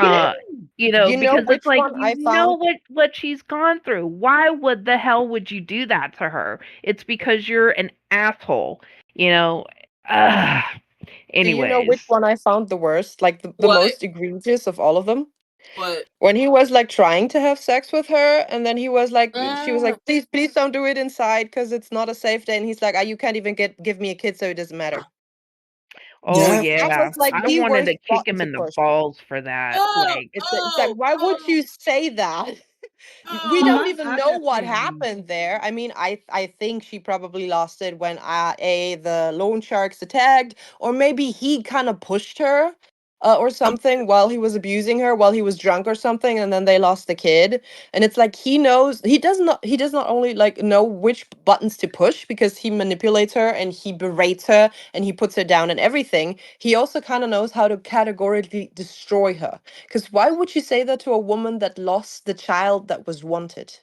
Uh, You know because it's which like, one you I know found? what she's gone through. Why would the hell would you do that to her? It's because you're an asshole, you know. Ugh. Do you know which Anyways. one I found the worst? Like the What? most egregious of all of them? What? When he was like trying to have sex with her, and then he was like, she was Mm. like, please don't do it inside because it's not a safe day. And he's like, you can't even give me a kid, so it doesn't matter. Oh Yeah. That yeah. was like I the wanted to worst kick button him to in the push. balls for that. Oh, Like, It's like, oh, why would oh, you say that? We don't oh. My even know other what thing. happened there. I mean, I think she probably lost it when the loan sharks attacked, or maybe he kind of pushed her, or something while he was abusing her, while he was drunk or something, and then they lost the kid. And it's like he does not only like know which buttons to push because he manipulates her and he berates her and he puts her down and everything. He also kind of knows how to categorically destroy her. Because why would you say that to a woman that lost the child that was wanted?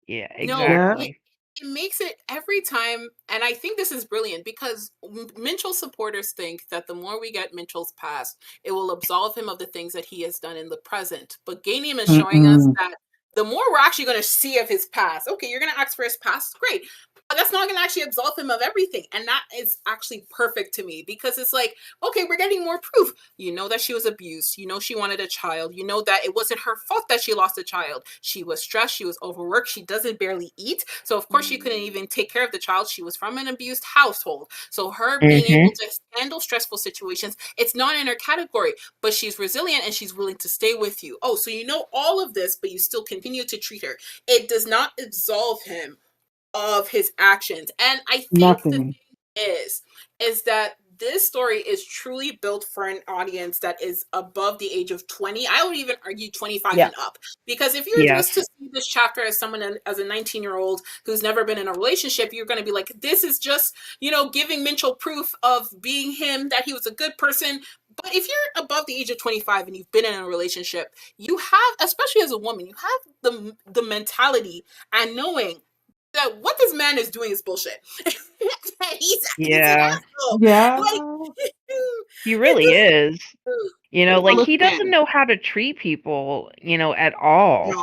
yeah, No, Yeah. it makes it every time, and I think this is brilliant because Minchel supporters think that the more we get Minchel's past, it will absolve him of the things that he has done in the present. But gae-nim is showing us Mm-mm. that the more we're actually going to see of his past, okay, you're going to ask for his past, great. But that's not going to actually absolve him of everything. And that is actually perfect to me because it's like, okay, we're getting more proof. You know that she was abused. You know she wanted a child. You know that it wasn't her fault that she lost a child. She was stressed. She was overworked. She doesn't barely eat. So, of course, she couldn't even take care of the child. She was from an abused household. So, her being able Mm-hmm. to handle stressful situations, it's not in her category, but she's resilient and she's willing to stay with you. Oh, so you know all of this, but you still continue to treat her. It does not absolve him of his actions. And I think the Nothing. thing is that this story is truly built for an audience that is above the age of 20. I would even argue 25 Yeah. and up. Because if you're just to Yes. see this chapter as someone, as a 19-year-old who's never been in a relationship, you're going to be like, this is just, giving Minchel proof of being him, that he was a good person. But if you're above the age of 25 and you've been in a relationship, you have, especially as a woman, you have the mentality and knowing that what this man is doing is bullshit. he's an Yeah. asshole. Yeah. Like He it really doesn't. is. Like, he doesn't Listen. know how to treat people, at all.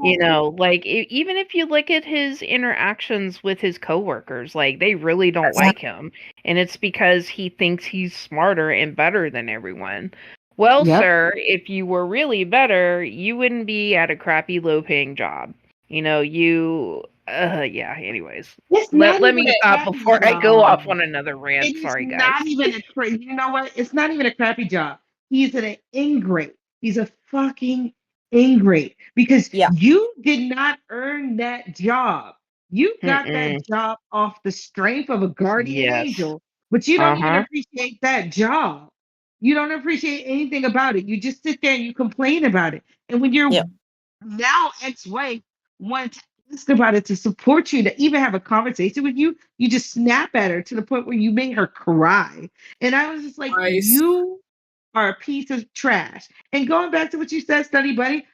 No. Like, even if you look at his interactions with his coworkers, like, they really don't Yeah. like him. And it's because he thinks he's smarter and better than everyone. Well, Yep. sir, if you were really better, you wouldn't be at a crappy low-paying job. Yeah, anyways. It's Let not let even me a Okay. stop crappy before I go job. off on another rant. It is Sorry, guys. not even you know what? It's not even a crappy job. He's an ingrate. He's a fucking ingrate because Yeah. you did not earn that job. You got that Mm-mm. job off the strength of a guardian Yes. angel, but you don't even Uh-huh. appreciate that job. You don't appreciate anything about it. You just sit there and you complain about it. And when you're Yeah. now ex-wife wants to ask about it to support you, to even have a conversation with you, you just snap at her to the point where you made her cry. And I was just like, Nice. you are a piece of trash. And going back to what you said, Study Buddy,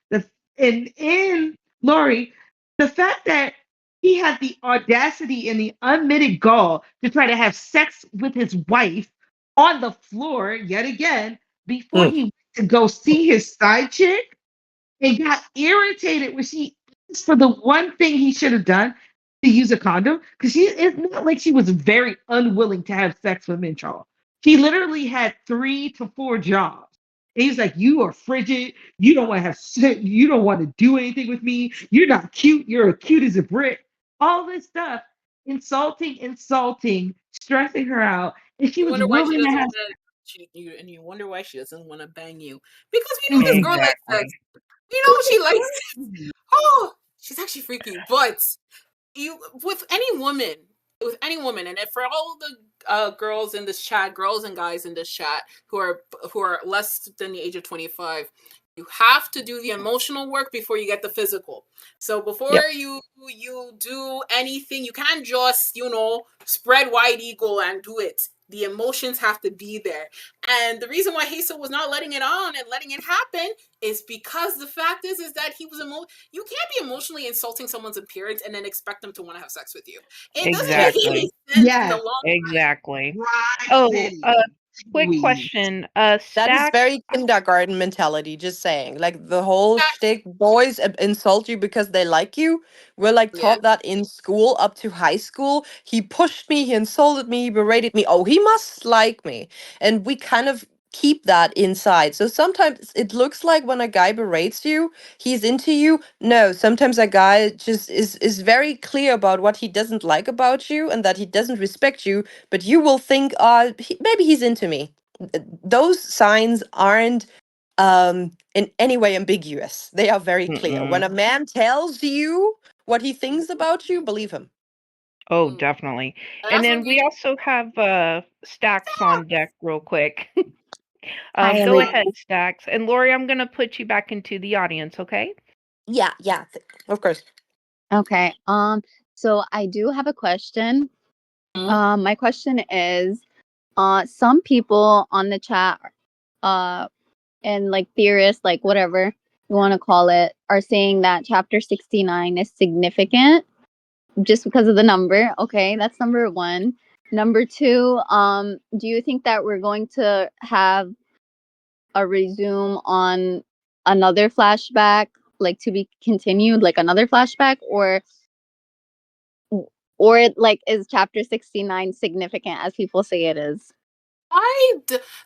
in Lori, the fact that he had the audacity and the unmitted gall to try to have sex with his wife on the floor yet again before Mm. he went to go see his side chick and got irritated when she asked for the one thing he should have done to use a condom because it's not like she was very unwilling to have sex with Minchal. She literally had 3 to 4 jobs. And he's like, "You are frigid. You don't want to have sex. You don't want to do anything with me. You're not cute. You're cute as a brick." All this stuff, insulting, stressing her out, and she You was wonder why she willing to doesn't have. want to. And you wonder why she doesn't want to bang you because we know And this just girl likes sex. Exactly. We know she likes sex. Oh, she's actually freaky. But you with any woman, and if for all the girls in this chat, girls and guys in this chat who are less than the age of 25, You have to do the emotional work before you get the physical. So before Yep. you do anything, you can't just, spread wide eagle and do it. The emotions have to be there. And the reason why Hazel was not letting it on and letting it happen is because the fact is that he was you can't be emotionally insulting someone's appearance and then expect them to want to have sex with you. It doesn't make any Exactly. sense in the Yes. long Exactly. Right Oh, city. quick Louise. question. That is Stacks. very kindergarten mentality, just saying. Like the whole run. shtick, boys insult you because they like you. We're like Yeah. taught that in school up to high school. He pushed me, he insulted me, he berated me. Oh, he must like me. And we kind of keep that inside. So sometimes it looks like when a guy berates you, he's into you. No, sometimes a guy just is very clear about what he doesn't like about you and that he doesn't respect you, but you will think, maybe he's into me. Those signs aren't in any way ambiguous. They are very clear. When Mm-mm. a man tells you what he thinks about you, believe him. Oh, Mm. definitely. And And that's then when we also have Stacks on deck real quick. Hi, Go Elise. ahead, Stacks. And Lori, I'm gonna put you back into the audience, okay? Yeah, of course. Okay. So I do have a question. My question is, some people on the chat, and like theorists, like whatever you want to call it, are saying that chapter 69 is significant just because of the number. Okay, that's number one. Number two, do you think that we're going to have a resume on another flashback, like to be continued, like another flashback, or like is chapter 69 significant as people say it is?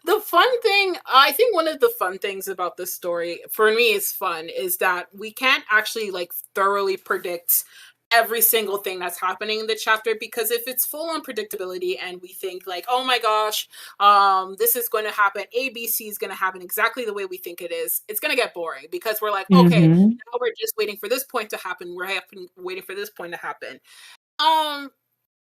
The fun thing, I think one of the fun things about this story, for me is fun, is that we can't actually like thoroughly predict every single thing that's happening in the chapter, because if it's full on predictability and we think like, oh my gosh, this is going to happen, ABC is going to happen exactly the way we think it is, it's going to get boring, because we're like, okay, Mm-hmm. now we're just waiting for this point to happen, waiting for this point to happen.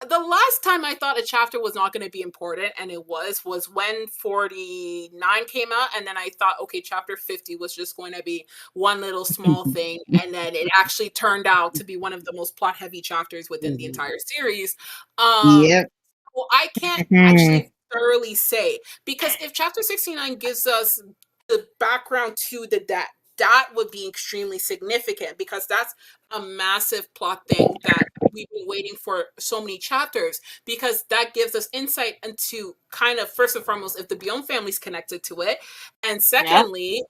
The last time I thought a chapter was not going to be important, and it was when 49 came out, and then I thought, okay, chapter 50 was just going to be one little small thing, and then it actually turned out to be one of the most plot heavy chapters within the entire series. Yep. Well, I can't Mhm. actually thoroughly say, because if chapter 69 gives us the background to the debt, that would be extremely significant, because that's a massive plot thing that we've been waiting for so many chapters, because that gives us insight into kind of, first and foremost, if the Bion family's connected to it, and secondly,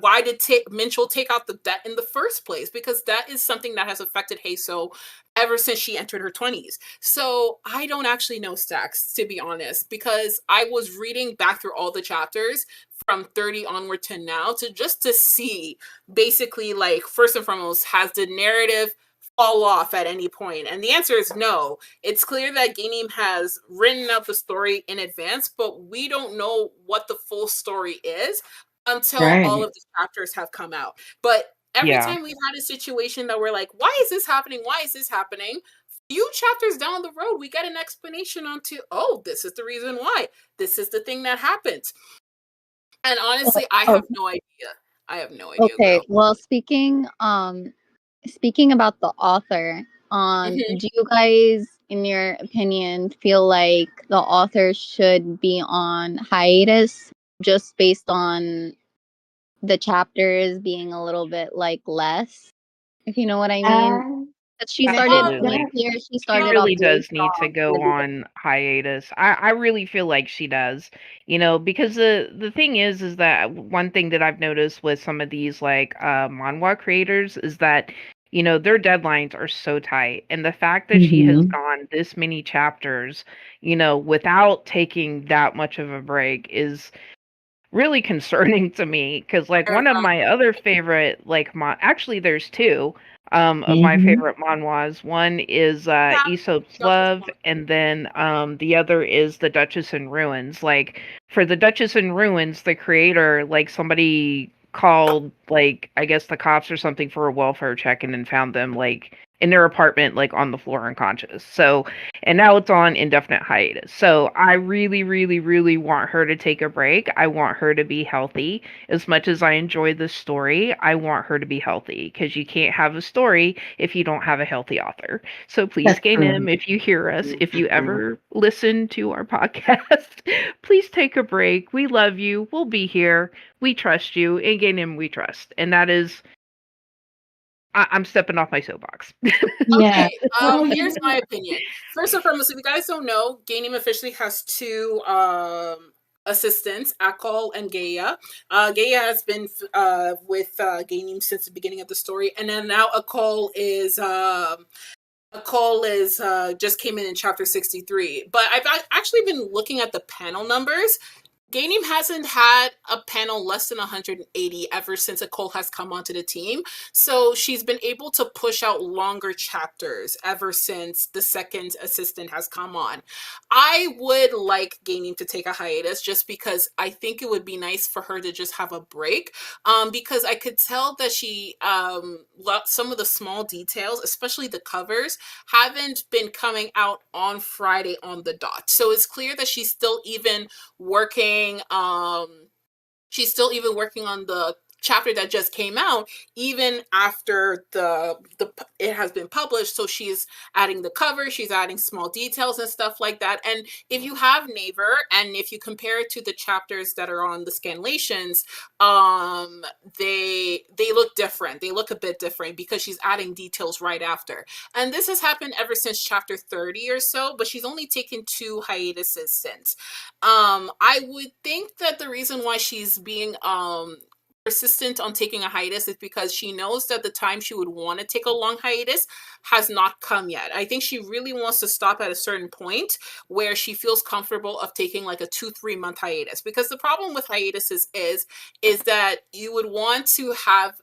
why did Mincheol take out the debt in the first place? Because that is something that has affected Hae Soo ever since she entered her 20s. So I don't actually know, Stacks, to be honest, because I was reading back through all the chapters from 30 onward to now to see basically, like, first and foremost, has the narrative fall off at any point? And the answer is no. It's clear that gae-nim has written out the story in advance, but we don't know what the full story is until all Right. of the chapters have come out. But every Yeah. time we've had a situation that we're like, why is this happening? Why is this happening? Few chapters down the road, we get an explanation onto, oh, this is the reason why. This is the thing that happens. And honestly, I have no idea. I have no idea, Okay, girl. well, speaking about the author, Mhm. do you guys, in your opinion, feel like the author should be on hiatus just based on the chapters being a little bit like less, if you know what I mean? I 'Cause she can started see like Absolutely. that. here, she She started off really really does need to strong in the go beginning. on hiatus. I really feel like she does, because the thing is that one thing that I've noticed with some of these like manhwa creators is that their deadlines are so tight, and the fact that she has Mm-hmm. gone this many chapters, without taking that much of a break is really concerning to me, because like one of my other favorite like actually there's two of my Mm-hmm. favorite manhwas. One is Aesop's That's just Love, one. and then the other is The Duchess in Ruins. Like for The Duchess in Ruins, the creator, like somebody called, like, I guess the cops or something for a welfare check, and then found them like in their apartment, like on the floor unconscious. So, and now it's on indefinite hiatus. So I really, really, really want her to take a break. I want her to be healthy. As much as I enjoy this story, I want her to be healthy, because you can't have a story if you don't have a healthy author. So please, That's gae-nim, true. if you hear us, if you ever listen to our podcast, please take a break. We love you. We'll be here. We trust you. And gae-nim, we trust. And that is, I'm stepping off my soapbox. Yeah. Okay, Oh, you here's know my what? opinion. First and foremost, if you guys don't know, gae-nim officially has two assistants, Akol and Gaia. Gaia has been with gae-nim since the beginning of the story, and then now Akol is just came in chapter 63. But I've actually been looking at the panel numbers. gae-nim hasn't had a panel less than 180 ever since Akol has come onto the team. So she's been able to push out longer chapters ever since the second assistant has come on. I would like gae-nim to take a hiatus just because I think it would be nice for her to just have a break. Because I could tell that she, some of the small details, especially the covers, haven't been coming out on Friday on the dot. So it's clear that she's still even working on the chapter that just came out even after the it has been published. So she's adding the cover, she's adding small details and stuff like that. And if you have Naver and if you compare it to the chapters that are on the scanlations, they look different. They look a bit different because she's adding details right after. And this has happened ever since chapter 30 or so, but she's only taken 2 hiatuses since. I would think that the reason why she's being persistent on taking a hiatus is because she knows that the time she would want to take a long hiatus has not come yet. I think she really wants to stop at a certain point where she feels comfortable of taking like a 2-3 month hiatus, because the problem with hiatuses is that you would want to have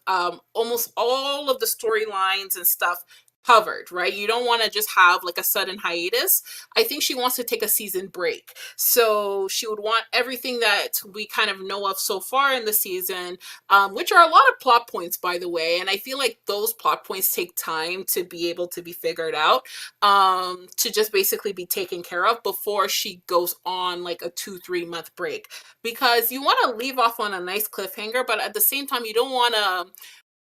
almost all of the storylines and stuff covered, right? You don't want to just have like a sudden hiatus. I think she wants to take a season break. So she would want everything that we kind of know of so far in the season, which are a lot of plot points, by the way. And I feel like those plot points take time to be able to be figured out, to just basically be taken care of before she goes on like a 2-3 month break. Because you want to leave off on a nice cliffhanger, but at the same time, you don't want to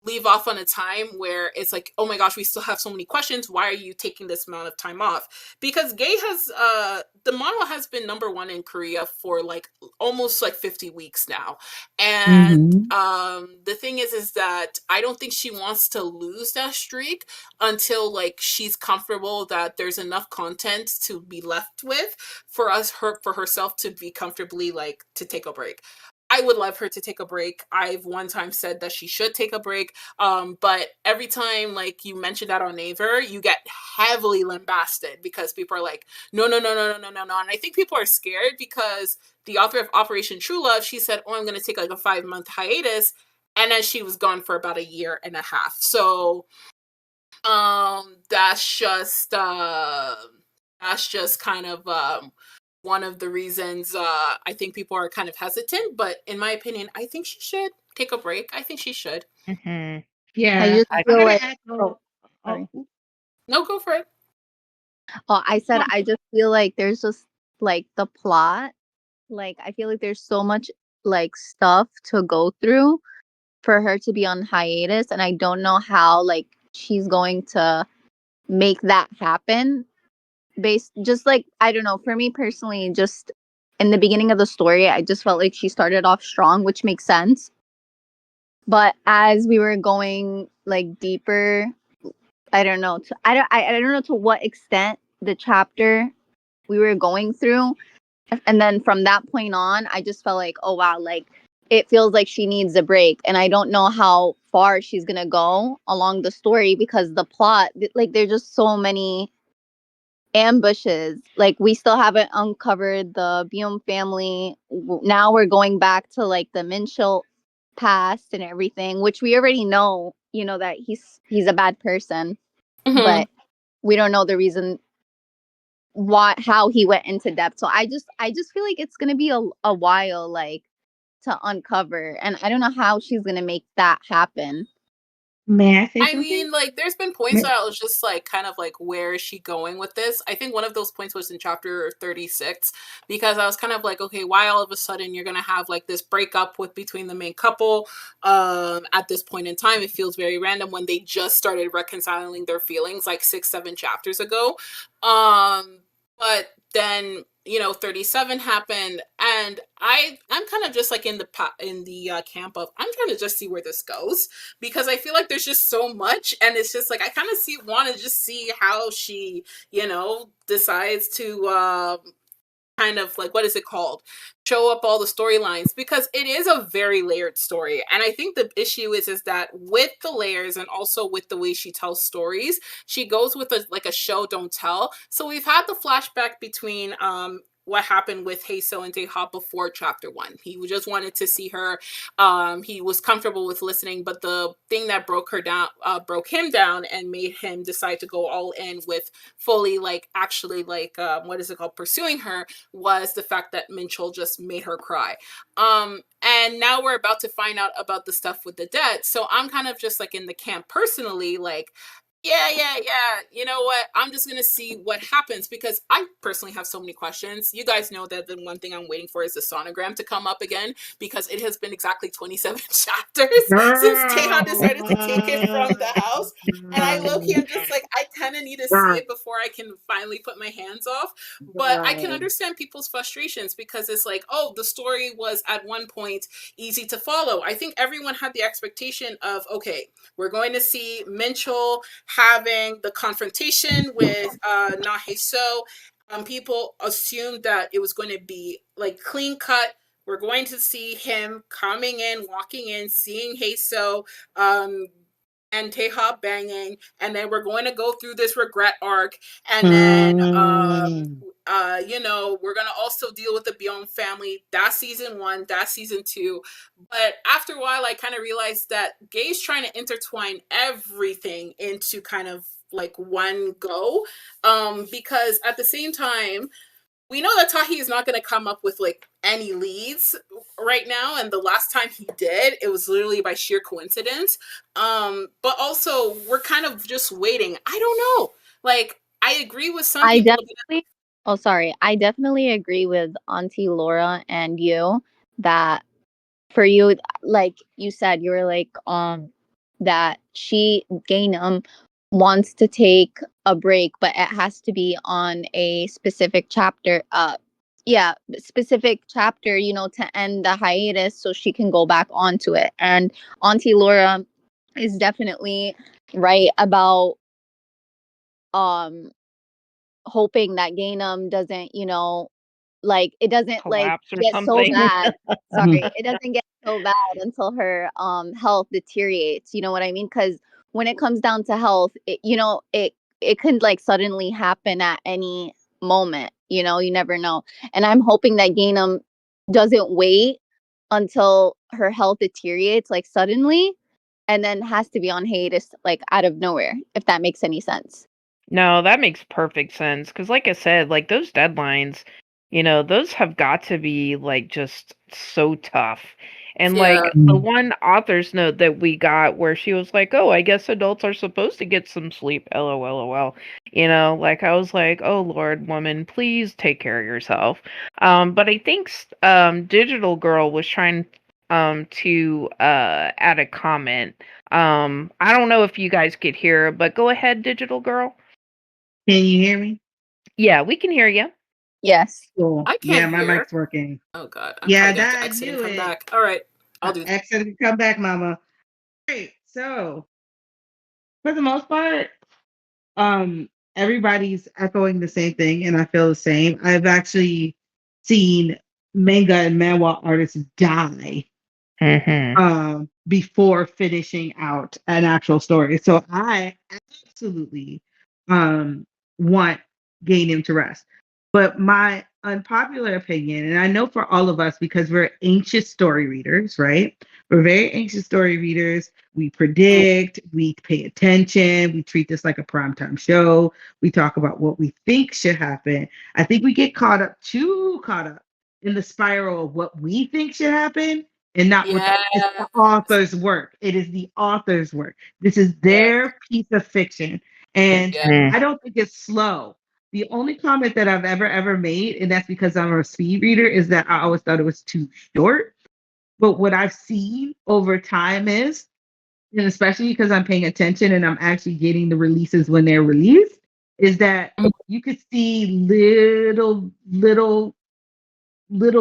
leave off on a time where it's like, oh my gosh, we still have so many questions. Why are you taking this amount of time off? Because the manga has been #1 in Korea for like almost like 50 weeks now. And the thing is that I don't think she wants to lose that streak until like she's comfortable that there's enough content to be left with for herself to be comfortably like to take a break. I would love her to take a break. I've one time said that she should take a break. But every time like you mention that on Naver, you get heavily lambasted because people are like, no, no, no, no, no, no, no, no. And I think people are scared because the author of Operation True Love, she said, oh, I'm going to take like a 5-month hiatus. And then she was gone for about 1.5 years. So that's just kind of one of the reasons I think people are kind of hesitant. But in my opinion, I think she should take a break. I think she should. Mm-hmm. Yeah. I just I'm feel gonna like ask. sorry. No, go for it. Oh, I said I just feel like there's just like the plot. Like I feel like there's so much like stuff to go through for her to be on hiatus, and I don't know how like she's going to make that happen. Based just like I don't know, for me personally, just in the beginning of the story, I just felt like she started off strong, which makes sense. But as we were going like deeper, I don't know. I don't know to what extent the chapter we were going through, and then from that point on, I just felt like, oh wow, like it feels like she needs a break, and I don't know how far she's gonna go along the story because the plot, like, there's just so many ambushes. Like we still haven't uncovered the Biom family. Now we're going back to like the Mincheol past and everything, which we already know, that he's a bad person, but we don't know the reason how he went into depth. So I just feel like it's gonna be a while like to uncover, and I don't know how she's gonna make that happen. May I say I something? mean, like, there's been points where I was just like, kind of like, where is she going with this? I think one of those points was in chapter 36, because I was kind of like, okay, why all of a sudden you're gonna have like this breakup with between the main couple? At this point in time, it feels very random when they just started reconciling their feelings like 6, 7 chapters ago. But then 37 happened, and I'm kind of just like in the camp of, I'm trying to just see where this goes, because I feel like there's just so much, and it's just like I kind of want to just see how she decides to kind of like, what is it called, show up all the storylines, because it is a very layered story. And I think the issue is that with the layers and also with the way she tells stories, she goes with a show don't tell. So we've had the flashback between what happened with Hae Soo and Dae-ha before chapter 1. He just wanted to see her. He was comfortable with listening, but the thing that broke him down and made him decide to go all in with fully what is it called, pursuing her, was the fact that Mincheol just made her cry. And now we're about to find out about the stuff with the dead. So I'm kind of just like in the camp personally, like, yeah. You know what? I'm just going to see what happens, because I personally have so many questions. You guys know that the one thing I'm waiting for is the sonogram to come up again, because it has been exactly 27 chapters since Taeha decided to take it from the house. And I low-key, I'm just like, I kind of need to see it before I can finally put my hands off. But I can understand people's frustrations, because it's like, oh, the story was at one point easy to follow. I think everyone had the expectation of, okay, we're going to see Mincheol having the confrontation with Na Hae Soo. People assumed that it was going to be like clean cut. We're going to see him coming in, walking in, seeing Hae Soo, and Taeha banging, and then we're going to go through this regret arc, and then we're gonna also deal with the Byeon family. That's season 1, that's season 2. But after a while, I kind of realized that Gae's trying to intertwine everything into kind of like one go, because at the same time, we know that Tahi is not going to come up with like any leads right now, and the last time he did, it was literally by sheer coincidence. But also, we're kind of just waiting. I don't know. Like, I agree with some I people. definitely. Oh, sorry. I definitely agree with Auntie Laura and you that for you, like you said, you were like, that gae-nim wants to take a break, but it has to be on a specific chapter. Specific chapter, to end the hiatus so she can go back onto it. And Auntie Laura is definitely right about hoping that gae-nim doesn't, like it doesn't like Collapse or get so something. bad. Sorry, it doesn't get so bad until her health deteriorates. You know what I mean? Because when it comes down to health, it could like suddenly happen at any moment. You never know. And I'm hoping that gae-nim doesn't wait until her health deteriorates like suddenly, and then has to be on hiatus like out of nowhere. If that makes any sense. No, that makes perfect sense. Because, like I said, like those deadlines, those have got to be like just so tough. And like Yeah. the one author's note that we got where she was like, "Oh, I guess adults are supposed to get some sleep." LOL. Like I was like, "Oh Lord, woman, please take care of yourself." But I think Digital Girl was trying to add a comment. I don't know if you guys could hear, but go ahead, Digital Girl. Can you hear me? Yeah, we can hear you. Yes. Cool. I Yeah, can't my hear. mic's working. Oh God, I'm Yeah, probably going to have to I exit and knew come it. back. All right, I'll do that. Exit and come back, mama. Great. So, for the most part, everybody's echoing the same thing, and I feel the same. I've actually seen manga and manhwa artists die before finishing out an actual story. So I absolutely want gae-nim to rest. But my unpopular opinion, and I know for all of us, because we're anxious story readers, right? We're very anxious story readers. We predict, we pay attention, we treat this like a primetime show. We talk about what we think should happen. I think we get too caught up in the spiral of what we think should happen and not what Yeah. it's the author's work. It is the author's work. This is Yeah. their piece of fiction. And Yeah. I don't think it's slow. The only comment that I've ever made, and that's because I'm a speed reader, is that I always thought it was too short. But what I've seen over time is, and especially because I'm paying attention and I'm actually getting the releases when they're released, is that you could see little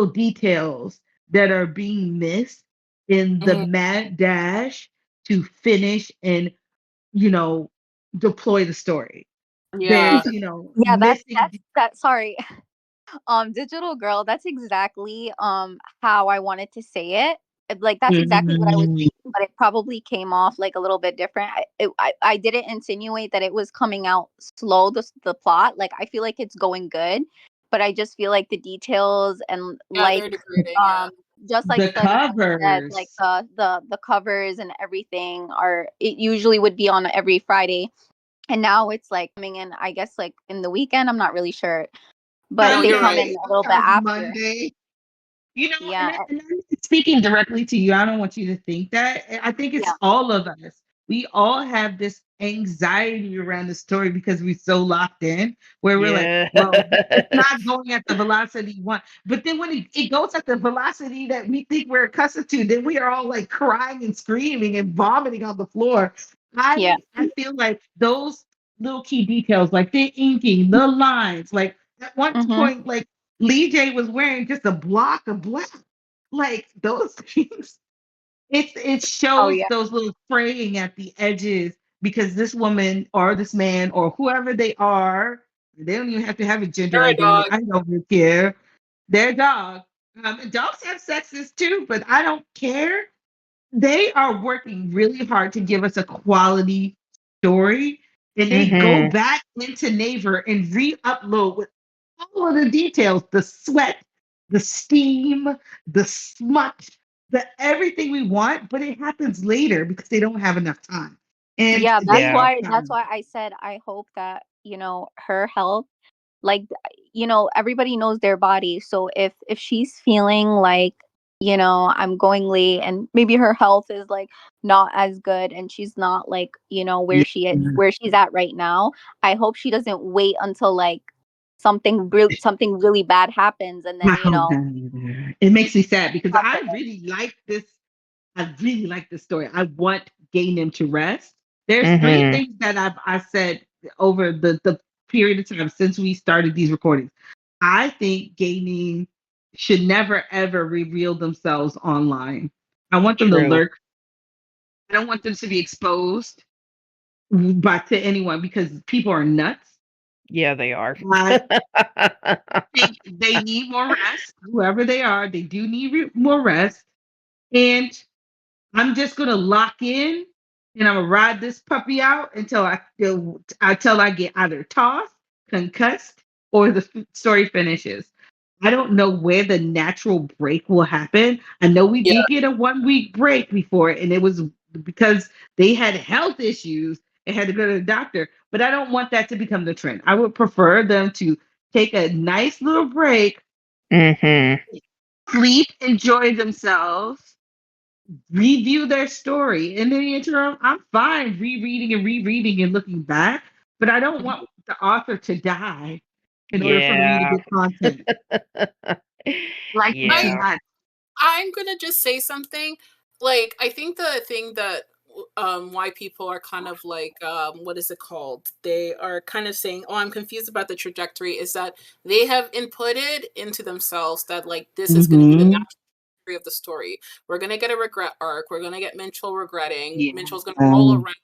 details that are being missed in the Mhm. mad dash to finish and, deploy the story. Yeah. There's, Yeah, missing. that sorry. Digital girl, that's exactly how I wanted to say it. Like that's exactly what I was Mhm. thinking, but it probably came off like a little bit different. I didn't insinuate that it was coming out slow, the plot. Like I feel like it's going good, but I just feel like the details and Yeah, like they're degrading. Yeah. just like The Study said, like covers. the covers and everything are, it usually would be on every Friday, and now it's like coming in, I guess, like in the weekend. I'm not really sure, but No, they you're come right. in Sunday, a little bit sometimes after. Monday. And, Yeah, and I'm speaking directly to you. I don't want you to think that. I think it's yeah, all of us. We all have this anxiety around the story because we're so locked in, where we're like, Yeah. well, it's not going at the velocity we want. But then when it goes at the velocity that we think we're accustomed to, then we are all like crying and screaming and vomiting on the floor. yeah. I feel like those little key details, like the inking, the lines, like at one Mm-hmm. point, like Lee J was wearing just a block of black. Like those things, it Oh shows yeah, those little fraying at the edges because this woman or this man or whoever they are, they don't even have to have a gender They're a identity. dog. I don't really care. They're a dog. And dogs have sexes too, but I don't care. They are working really hard to give us a quality story, and they go Mhm. back into Naver and re-upload with all of the details, the sweat, the steam, the smut, the everything we want, but it happens later because they don't have enough time. And yeah. they have That's time. why I said I hope that her health, like everybody knows their body. So if she's feeling like I'm going late, and maybe her health is like not as good, and she's not like Yeah. where she's at right now, I hope she doesn't wait until like something really bad happens, and I then hope that either. It makes me sad because suffer. I really like this story. I want gae-nim to rest. There's three Mhm. things that I said over the period of time since we started these recordings. I think gae-nim should never ever reveal themselves online. I want them to True. lurk. I don't want them to be exposed by to anyone because people are nuts. Yeah, they are. I think they need more rest. Whoever they are, they do need more rest. And I'm just gonna lock in, and I'm gonna ride this puppy out until I get either tossed, concussed, or the story finishes. I don't know where the natural break will happen. I know we Yeah. did get a 1 week break before, and it was because they had health issues and had to go to the doctor. But I don't want that to become the trend. I would prefer them to take a nice little break, Mhm. sleep, enjoy themselves, review their story. In the interim, I'm fine rereading and looking back, but I don't want the author to die in order for me to Yeah. get content. Life is too I Yeah. much. I'm gonna just say something. Like, I think the thing that why people are kind of like what is it called? They are kind of saying, "Oh, I'm confused about the trajectory," is that they have inputted into themselves that like this is going to be the Mm-hmm. natural trajectory of the story. We're gonna get a regret arc. We're gonna get Mincheol regretting. Yeah. Mincheol's gonna roll around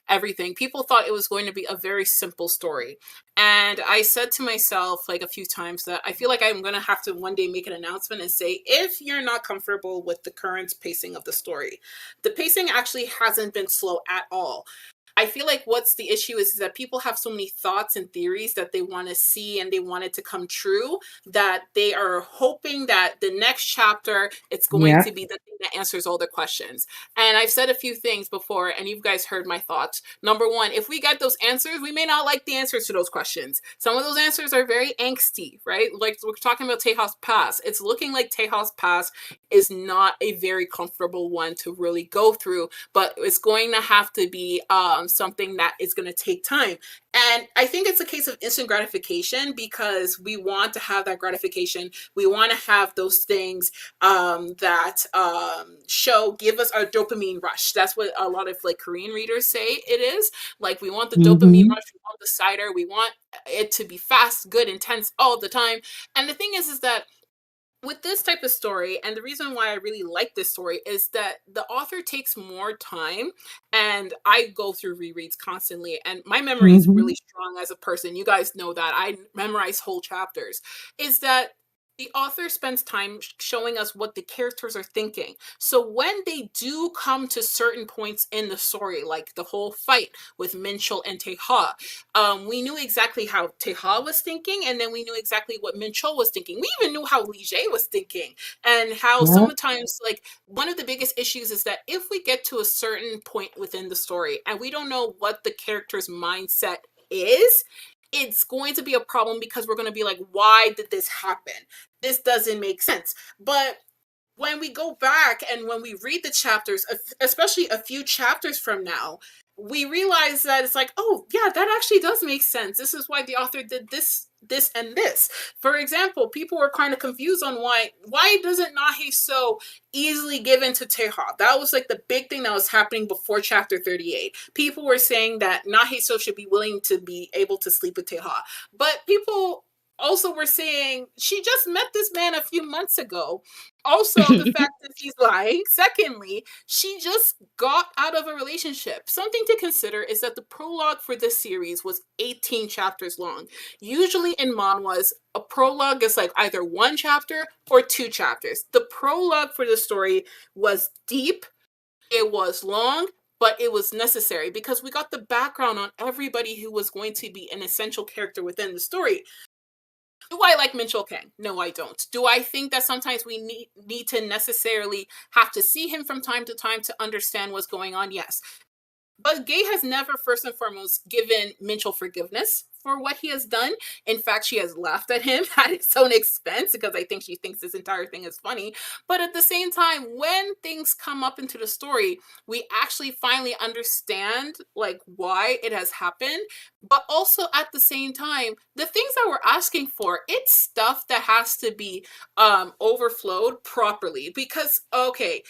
everything. People thought it was going to be a very simple story. And I said to myself like a few times that I feel like I'm going to have to one day make an announcement and say, if you're not comfortable with the current pacing of the story, the pacing actually hasn't been slow at all. I feel like what's the issue is that people have so many thoughts and theories that they want to see and they want it to come true, that they are hoping that the next chapter it's going Yeah. to be the thing that answers all their questions. And I've said a few things before, and you guys heard my thoughts. Number one, if we get those answers, we may not like the answers to those questions. Some of those answers are very angsty, right? Like we're talking about Taeha's past. It's looking like Taeha's past is not a very comfortable one to really go through, but it's going to have to be something that is going to take time. And I think it's a case of instant gratification because we want to have that gratification. We want to have those things that give us our dopamine rush. That's what a lot of like Korean readers say it is. Like we want the dopamine rush, we want the cider, we want it to be fast, good, intense all the time. And the thing is that with this type of story, and the reason why I really like this story is that the author takes more time, and I go through rereads constantly, and my memory is really strong as a person. You guys know that. I memorize whole chapters. Is that the author spends time showing us what the characters are thinking. So when they do come to certain points in the story, like the whole fight with Mincheol and Taeha, we knew exactly how Taeha was thinking, and then we knew exactly what Mincheol was thinking. We even knew how Lee Jae was thinking, and how sometimes, like, one of the biggest issues is that if we get to a certain point within the story and we don't know what the character's mindset is, it's going to be a problem because we're going to be like, why did this happen? This doesn't make sense. But when we go back and when we read the chapters, especially a few chapters from now, we realize that it's like, oh yeah, that actually does make sense. This is why the author did this, and this. For example, people were kind of confused on why doesn't Na Hae Soo easily give in to Taeha? That was like the big thing that was happening before chapter 38. People were saying that Na Hae Soo should be willing to be able to sleep with Taeha. But people also were saying she just met this man a few months ago. Also, the fact that she's lying. Secondly, she just got out of a relationship. Something to consider is that the prologue for this series was 18 chapters long. Usually in manhwas, a prologue is like either one chapter or two chapters. The prologue for the story was deep, it was long, but it was necessary because we got the background on everybody who was going to be an essential character within the story. Do I like Mincheol Kang? No, I don't. Do I think that sometimes we need to necessarily have to see him from time to time to understand what's going on? Yes. But Gae has never, first and foremost, given Mincheol forgiveness for what he has done. In fact, she has laughed at him at his own expense because I think she thinks this entire thing is funny. But at the same time, when things come up into the story, we actually finally understand like why it has happened. But also at the same time, the things that we're asking for, it's stuff that has to be overflowed properly. Because, okay,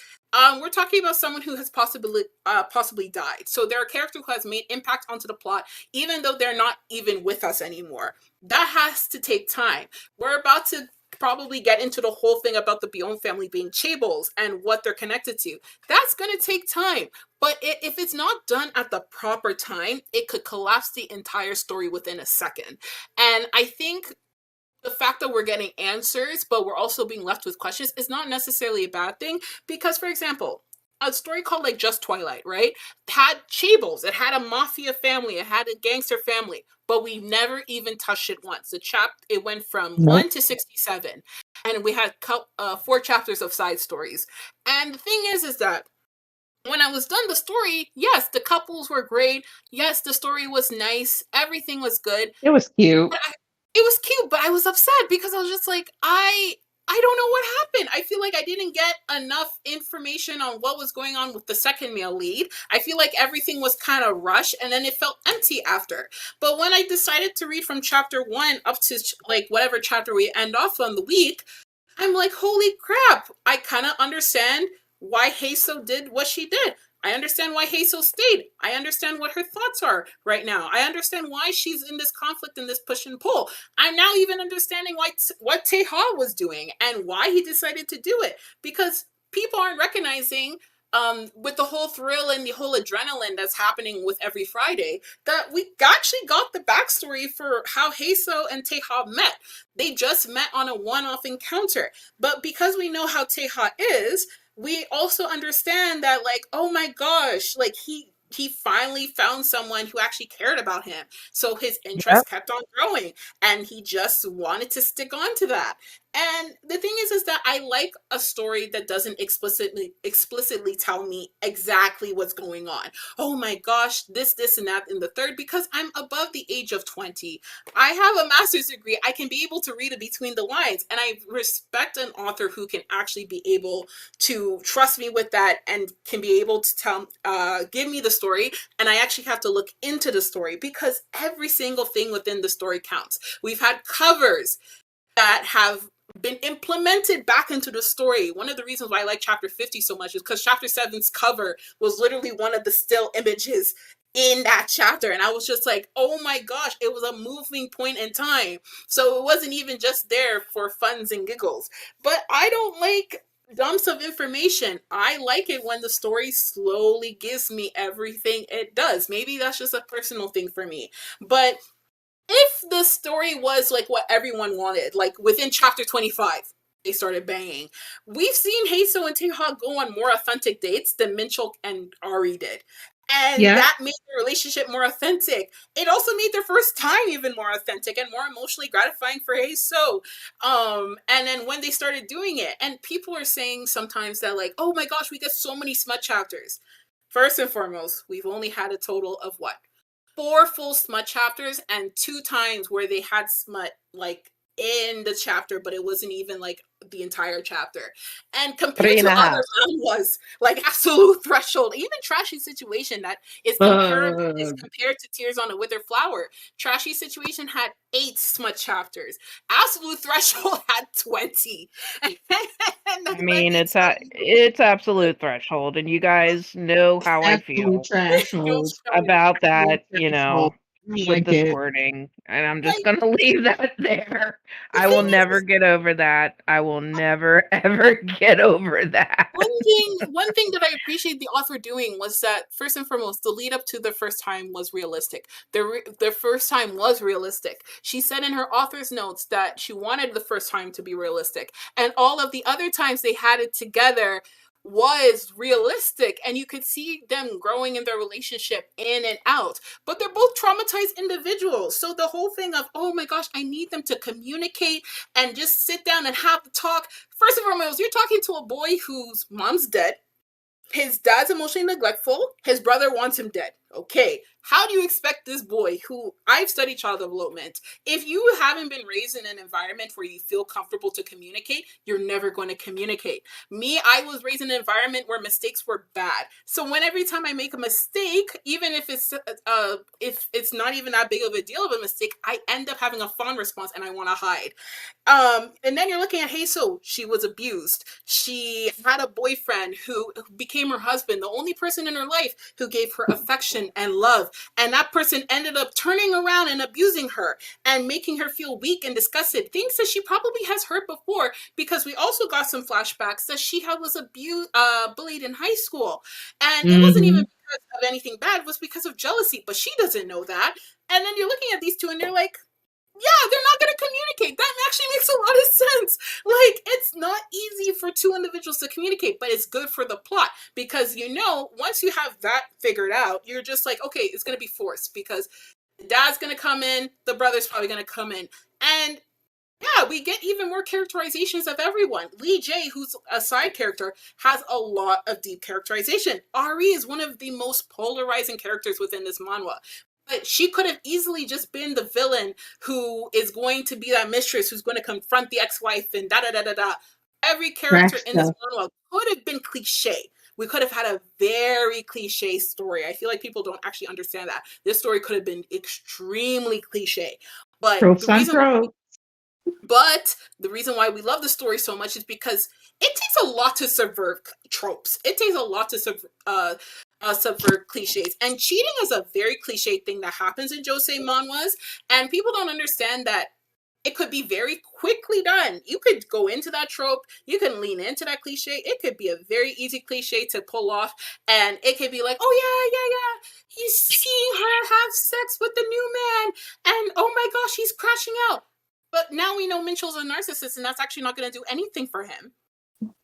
we're talking about someone who has possibly died. So they're a character who has made impact onto the plot, even though they're not even with us anymore. That has to take time. We're about to probably get into the whole thing about the Byeon family being chaebols and what they're connected to. That's going to take time. But if it's not done at the proper time, it could collapse the entire story within a second. And I think the fact that we're getting answers, but we're also being left with questions is not necessarily a bad thing. Because, for example, a story called like Just Twilight, right? Had chaebols. It had a mafia family. It had a gangster family. But we never even touched it once. It went from 1 to 67. And we had 4 chapters of side stories. And the thing is that when I was done the story, yes, the couples were great. Yes, the story was nice. Everything was good. It was cute. It was cute, but I was upset because I was just like, I don't know what happened. I feel like I didn't get enough information on what was going on with the second male lead. I feel like everything was kind of rushed and then it felt empty after. But when I decided to read from chapter 1 up to like whatever chapter we end off on the week, I'm like, holy crap. I kind of understand why Hae Soo did what she did. I understand why Hae Soo stayed. I understand what her thoughts are right now. I understand why she's in this conflict and this push and pull. I'm now even understanding what Taeha was doing and why he decided to do it. Because people aren't recognizing with the whole thrill and the whole adrenaline that's happening with every Friday, that we actually got the backstory for how Hae Soo and Taeha met. They just met on a one-off encounter. But because we know how Taeha is, we also understand that, like, oh my gosh, like, he he finally found someone who actually cared about him. So his interest Yep. kept on growing, and he just wanted to stick on to that. And the thing is that I like a story that doesn't explicitly tell me exactly what's going on. Oh my gosh, this, and that in the third, because I'm above the age of 20. I have a master's degree. I can be able to read it between the lines, and I respect an author who can actually be able to trust me with that and can be able to give me the story, and I actually have to look into the story because every single thing within the story counts. We've had covers that have been implemented back into the story. One of the reasons why I like chapter 50 so much is because chapter 7's cover was literally one of the still images in that chapter, and I was just like, oh my gosh, it was a moving point in time. So it wasn't even just there for funs and giggles. But I don't like dumps of information. I like it when the story slowly gives me everything it does. Maybe that's just a personal thing for me, but if the story was like what everyone wanted, like within chapter 25, they started banging. We've seen Hae Soo and Tae-ha go on more authentic dates than Mincheol and Ari did. And Yeah. that made the relationship more authentic. It also made their first time even more authentic and more emotionally gratifying for Hae Soo. And then when they started doing it, and people are saying sometimes that like, oh my gosh, we get so many smut chapters. First and foremost, we've only had a total of what? 4 full smut chapters and 2 times where they had smut like in the chapter, but it wasn't even like the entire chapter. And compared to other manhwas, like Absolute Threshold, even Trashy Situation that is compared to Tears on a Withered Flower. Trashy Situation had 8 smut chapters. Absolute Threshold had 20. I mean, it's Absolute Threshold, and you guys know how I feel about that, you know, with the squirting, and I'm just gonna leave that there. I will never get over that. I will never, ever get over that. One thing that I appreciate the author doing was that, first and foremost, the lead up to the first time was realistic. The first time was realistic. She said in her author's notes that she wanted the first time to be realistic, and all of the other times they had it together was realistic, and you could see them growing in their relationship in and out. But they're both traumatized individuals, so the whole thing of, oh my gosh, I need them to communicate and just sit down and have the talk. First and foremost, you're talking to a boy whose mom's dead. His dad's emotionally neglectful. His brother wants him dead. Okay, how do you expect this boy, who I've studied child development, if you haven't been raised in an environment where you feel comfortable to communicate, you're never going to communicate. Me, I was raised in an environment where mistakes were bad. So when every time I make a mistake, even if it's not even that big of a deal of a mistake, I end up having a fawn response and I want to hide. And then you're looking at Hae Soo. She was abused. She had a boyfriend who became her husband, the only person in her life who gave her affection and love. And that person ended up turning around and abusing her and making her feel weak and disgusted. Things that she probably has heard before, because we also got some flashbacks that she was bullied in high school. And it wasn't even because of anything bad, it was because of jealousy. But she doesn't know that. And then you're looking at these two and you're like, yeah, they're not going to communicate. That actually makes a lot of sense. Like, it's not easy for 2 individuals to communicate, but it's good for the plot because, once you have that figured out, you're just like, okay, it's going to be forced because the dad's going to come in, the brother's probably going to come in. And yeah, we get even more characterizations of everyone. Lee Jae, who's a side character, has a lot of deep characterization. Ari is one of the most polarizing characters within this manhwa. But she could have easily just been the villain who is going to be that mistress who's going to confront the ex-wife and da-da-da-da-da. Every character in this manhwa could have been cliche. We could have had a very cliche story. I feel like people don't actually understand that. This story could have been extremely cliche. But the reason why we love the story so much is because it takes a lot to subvert tropes. It takes a lot to subvert cliches. And cheating is a very cliche thing that happens in josei manhwas. And people don't understand that it could be very quickly done. You could go into that trope. You can lean into that cliche. It could be a very easy cliche to pull off. And it could be like, oh, yeah. He's seeing her have sex with the new man. And oh my gosh, he's crashing out. But now we know Mincheol's a narcissist, and that's actually not going to do anything for him.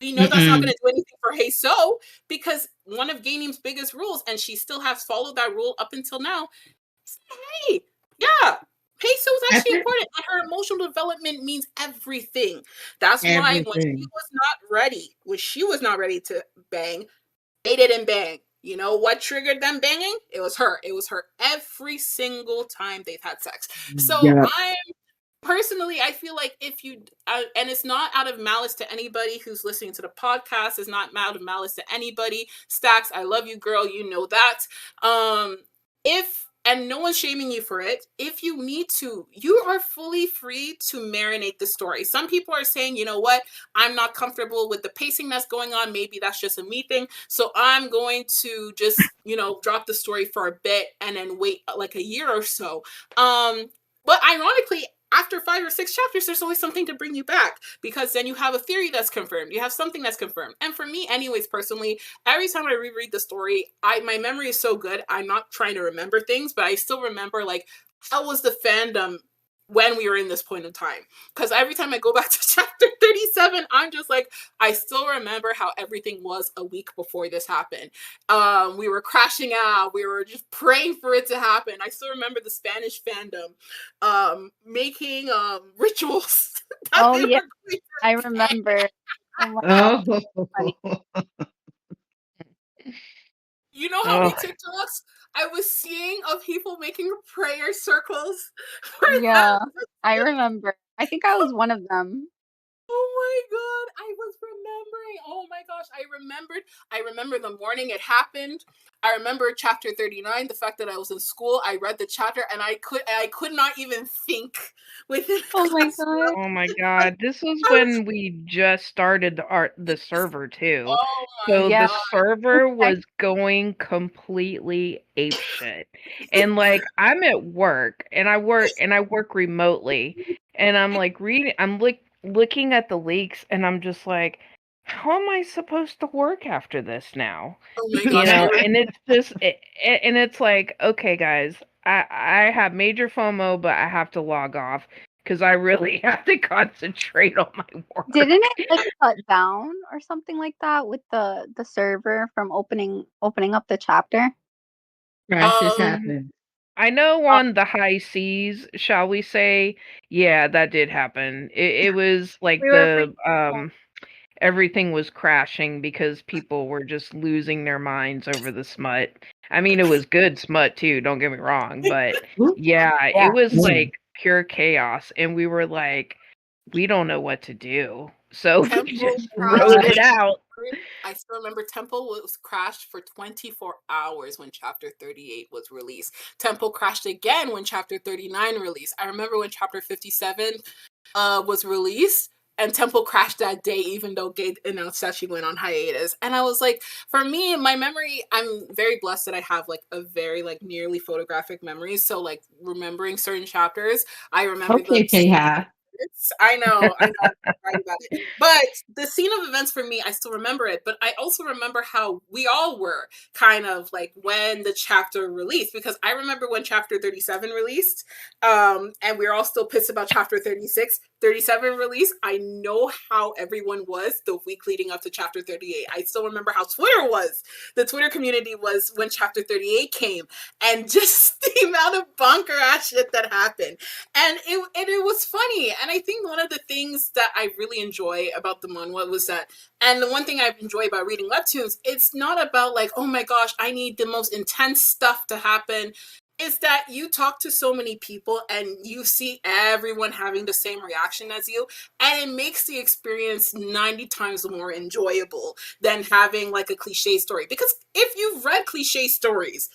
We know that's not going to do anything for Hae Soo, because one of gae-nim's biggest rules, and she still has followed that rule up until now, is, hey, yeah, Hae Soo is actually important, and her emotional development means everything. That's why when she was not ready to bang, they didn't bang. You know what triggered them banging? It was her. It was her every single time they've had sex. So personally, I feel like if you, and it's not out of malice to anybody who's listening to the podcast, it's not out of malice to anybody. Stacks, I love you, girl. You know that. And no one's shaming you for it. If you need to, you are fully free to marinate the story. Some people are saying, you know what? I'm not comfortable with the pacing that's going on. Maybe that's just a me thing. So I'm going to just, drop the story for a bit and then wait like a year or so. But ironically, after 5 or 6 chapters, there's always something to bring you back, because then you have a theory that's confirmed. You have something that's confirmed. And for me, anyways, personally, every time I reread the story, my memory is so good. I'm not trying to remember things, but I still remember, like, how was the fandom when we were in this point in time? Because every time I go back to chapter 37, I'm just like, I still remember how everything was a week before this happened. We were crashing out. We were just praying for it to happen. I still remember the Spanish fandom making rituals. Oh yeah, I remember. Oh my God. You know how many TikToks I was seeing of people making prayer circles? Yeah, I remember. I think I was one of them. Oh my God, I was remembering. Oh my gosh, I remember the morning it happened. I remember chapter 39, the fact that I was in school. I read the chapter and I could not even think within. Oh my God. Oh my God. This was when we just started the server too. Oh So my the God. server was going completely apeshit. And like I'm at work and I work remotely, and I'm like looking at the leaks, and I'm just like, how am I supposed to work after this now? Oh my gosh. And it's just and it's like, okay guys, I have major FOMO, but I have to log off because I really have to concentrate on my work. Didn't it like shut down or something like that with the server from opening up the chapter? Crashes happen. I know on the high seas, shall we say, yeah, that did happen. It was like everything was crashing because people were just losing their minds over the smut. I mean, it was good smut too, don't get me wrong, but yeah, it was like pure chaos, and we were like, we don't know what to do. So we just wrote it out. I still remember Temple was crashed for 24 hours when chapter 38 was released. Temple crashed again when chapter 39 released. I remember when chapter 57 was released, and Temple crashed that day, even though Gae announced that she went on hiatus. And I was like, for me, my memory, I'm very blessed that I have like a very like nearly photographic memory. So like remembering certain chapters, I remember I know, I'm right about it. But the scene of events for me, I still remember it. But I also remember how we all were kind of like when the chapter released, because I remember when chapter 37 released, and we were all still pissed about chapter 36. 37 release. I know how everyone was the week leading up to chapter 38. I still remember how Twitter was. The Twitter community was when chapter 38 came, and just the amount of bonker ass shit that happened. And it was funny. And I think one of the things that I really enjoy about the manhwa was that, and the one thing I enjoy about reading webtoons, it's not about like, oh my gosh, I need the most intense stuff to happen. Is that you talk to so many people and you see everyone having the same reaction as you, and it makes the experience 90 times more enjoyable than having like a cliche story. Because if you've read cliche stories,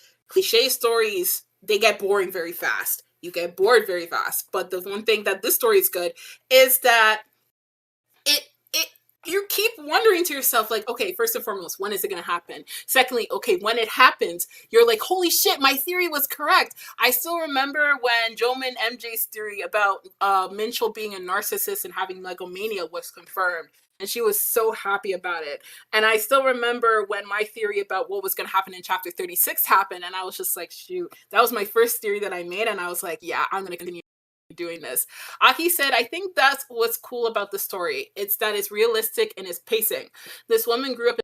they get boring very fast. You get bored very fast. But the one thing that this story is good is that you keep wondering to yourself, like, okay, first and foremost, when is it going to happen? Secondly, okay, when it happens, you're like, holy shit, my theory was correct. I still remember when Joman MJ's theory about Mincheol being a narcissist and having megomania was confirmed. And she was so happy about it. And I still remember when my theory about what was going to happen in chapter 36 happened. And I was just like, shoot, that was my first theory that I made. And I was like, yeah, I'm going to continue doing this. Aki said, I think that's what's cool about the story. It's that it's realistic and it's pacing. This woman grew up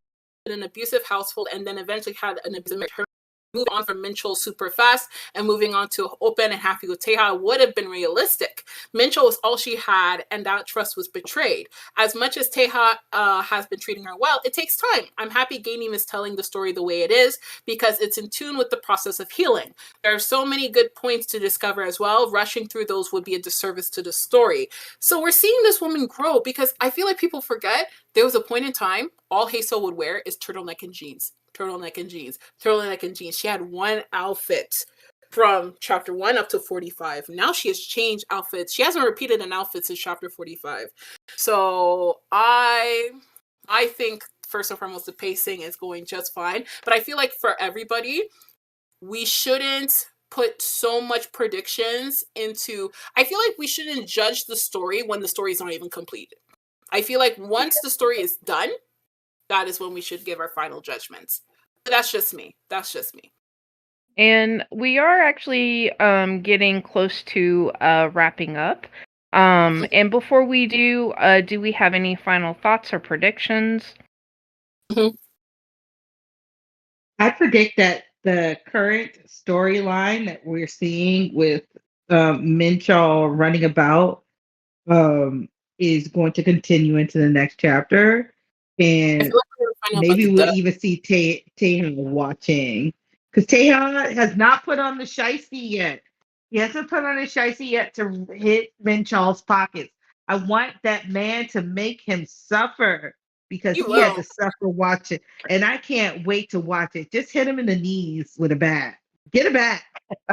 in an abusive household and then eventually had an abusive marriage. Her move on from Mincheol super fast and moving on to open and happy with Taeha would have been realistic. Mincheol was all she had, and that trust was betrayed. As much as Taeha has been treating her well, it takes time. I'm happy gae-nim is telling the story the way it is because it's in tune with the process of healing. There are so many good points to discover as well. Rushing through those would be a disservice to the story. So we're seeing this woman grow because I feel like people forget there was a point in time all Hae Soo would wear is turtleneck and jeans. Turtleneck and jeans, turtleneck and jeans. She had one outfit from chapter 1 up to 45. Now she has changed outfits. She hasn't repeated an outfit since chapter 45. So I think first and foremost the pacing is going just fine. But I feel like for everybody, we shouldn't put so much predictions into. I feel like we shouldn't judge the story when the story is not even completed. I feel like once the story is done, that is when we should give our final judgments. But that's just me. And we are actually getting close to wrapping up. And before we do we have any final thoughts or predictions? I predict that the current storyline that we're seeing with Mincheol running about is going to continue into the next chapter. And maybe we'll even see Taeha watching. Because Taeha has not put on the shiesty yet. He hasn't put on the shiesty yet to hit Mincheol's pockets. I want that man to make him suffer because he had to suffer watching. And I can't wait to watch it. Just hit him in the knees with a bat. Get a bat.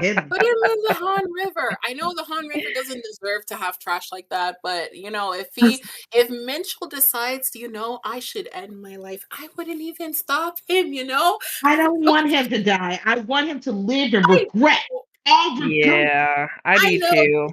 Hit him. Put him in the Han River. I know the Han River doesn't deserve to have trash like that, but you know, if Mincheol decides, you know, I should end my life, I wouldn't even stop him, you know? I don't want him to die. I want him to live and regret. Yeah, I do too.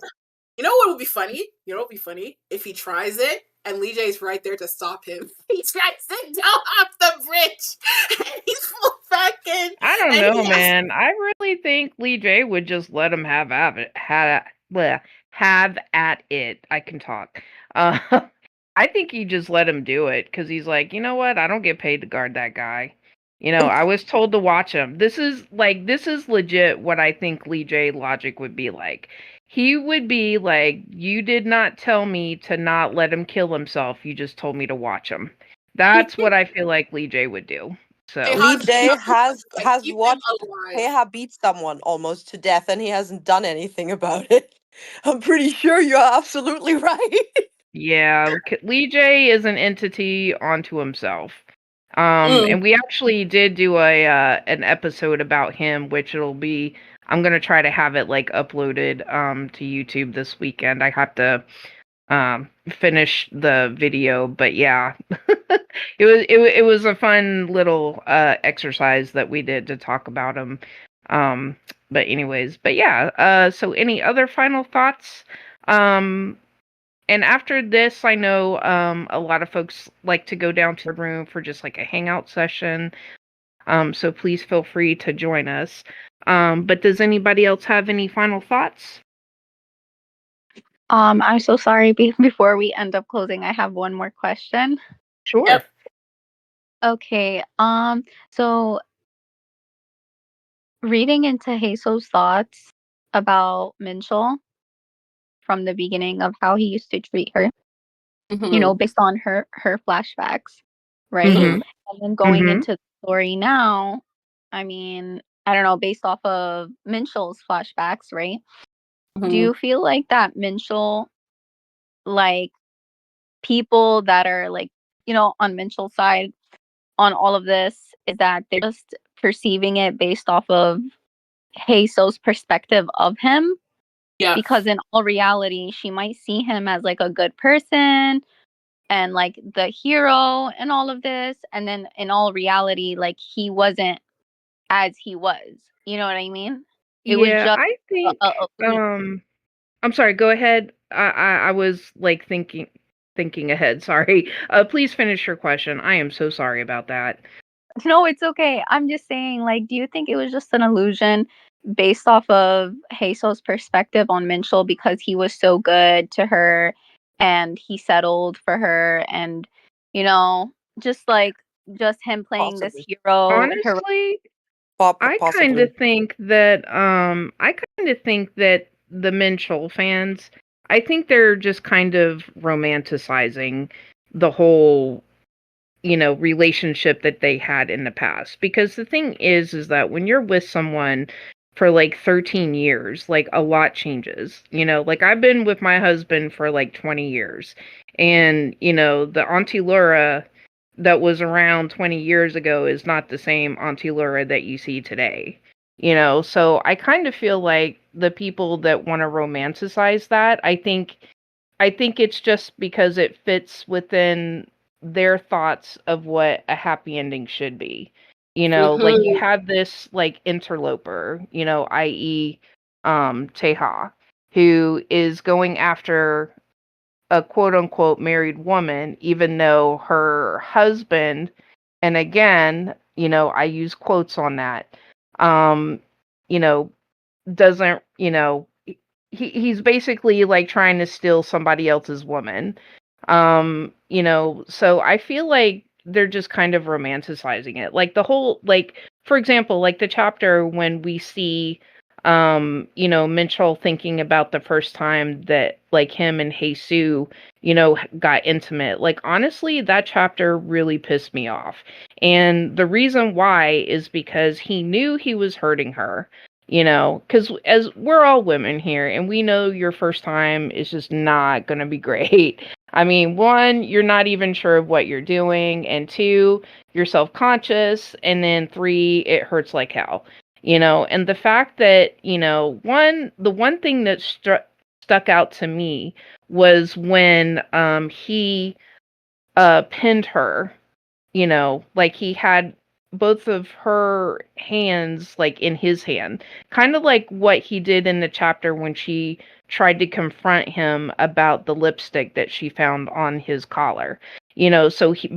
You know what would be funny? You know what would be funny? If he tries it and Lee Jae's right there to stop him. He tries it down off the bridge and he's full back in. I don't know, man. I really think Lee Jae would just let him have at it. I can talk. I think he just let him do it because he's like, you know what? I don't get paid to guard that guy. You know, I was told to watch him. This is legit what I think Lee Jae logic would be like. He would be like, you did not tell me to not let him kill himself. You just told me to watch him. That's what I feel like Lee Jae would do. So Lee Jae has watched Taeha beat someone almost to death, and he hasn't done anything about it. I'm pretty sure you're absolutely right. Yeah, Lee Jae is an entity onto himself. And we actually did do an episode about him, which I'm gonna try to have it like uploaded to YouTube this weekend. I have to finish the video, but yeah, it was a fun little exercise that we did to talk about him. But anyways, but yeah. So any other final thoughts? And after this, I know a lot of folks like to go down to the room for just like a hangout session. So please feel free to join us. But does anybody else have any final thoughts? I'm so sorry. Before we end up closing, I have one more question. Sure. Yep. Okay. So reading into Hae Soo's thoughts about Mincheol from the beginning of how he used to treat her, you know, based on her flashbacks, right? And then going into the story now, I mean, I don't know, based off of Mincheol's flashbacks, right? Do you feel like that Mincheol, like people that are like, you know, on Mincheol's side on all of this, is that they're just perceiving it based off of Hae Soo's perspective of him? Yeah. Because in all reality, she might see him as like a good person and like the hero and all of this. And then in all reality, like he wasn't as he was. You know what I mean? It was just I think I'm sorry, go ahead. I was like thinking ahead, sorry. Please finish your question. I am so sorry about that. No, it's okay. I'm just saying, like, do you think it was just an illusion based off of Hazel's perspective on Mincheol because he was so good to her and he settled for her and you know just like just him playing this Possibly. hero. Honestly, I kind Possibly. of think that the Minchel fans, I think they're just kind of romanticizing the whole, relationship that they had in the past. Because the thing is that when you're with someone for like 13 years, like a lot changes. Like I've been with my husband for like 20 years. And, the Auntie Laura that was around 20 years ago is not the same Auntie Laura that you see today. So I kind of feel like the people that want to romanticize that, I think it's just because it fits within their thoughts of what a happy ending should be. Like you have this like interloper, i.e. Teha, who is going after a quote unquote married woman, even though her husband, and again, I use quotes on that, um, you know, doesn't, he's basically like trying to steal somebody else's woman. So I feel like they're just kind of romanticizing it. Like the whole, like, for example, like the chapter when we see Minchel thinking about the first time that like him and Hae Soo, got intimate. Like honestly, that chapter really pissed me off. And the reason why is because he knew he was hurting her. Because as we're all women here, and we know your first time is just not going to be great. I mean, one, you're not even sure of what you're doing, and two, you're self conscious, and then three, it hurts like hell. And the fact that, the one thing that stuck out to me was when he pinned her, like he had both of her hands like in his hand, kind of like what he did in the chapter when she tried to confront him about the lipstick that she found on his collar. So he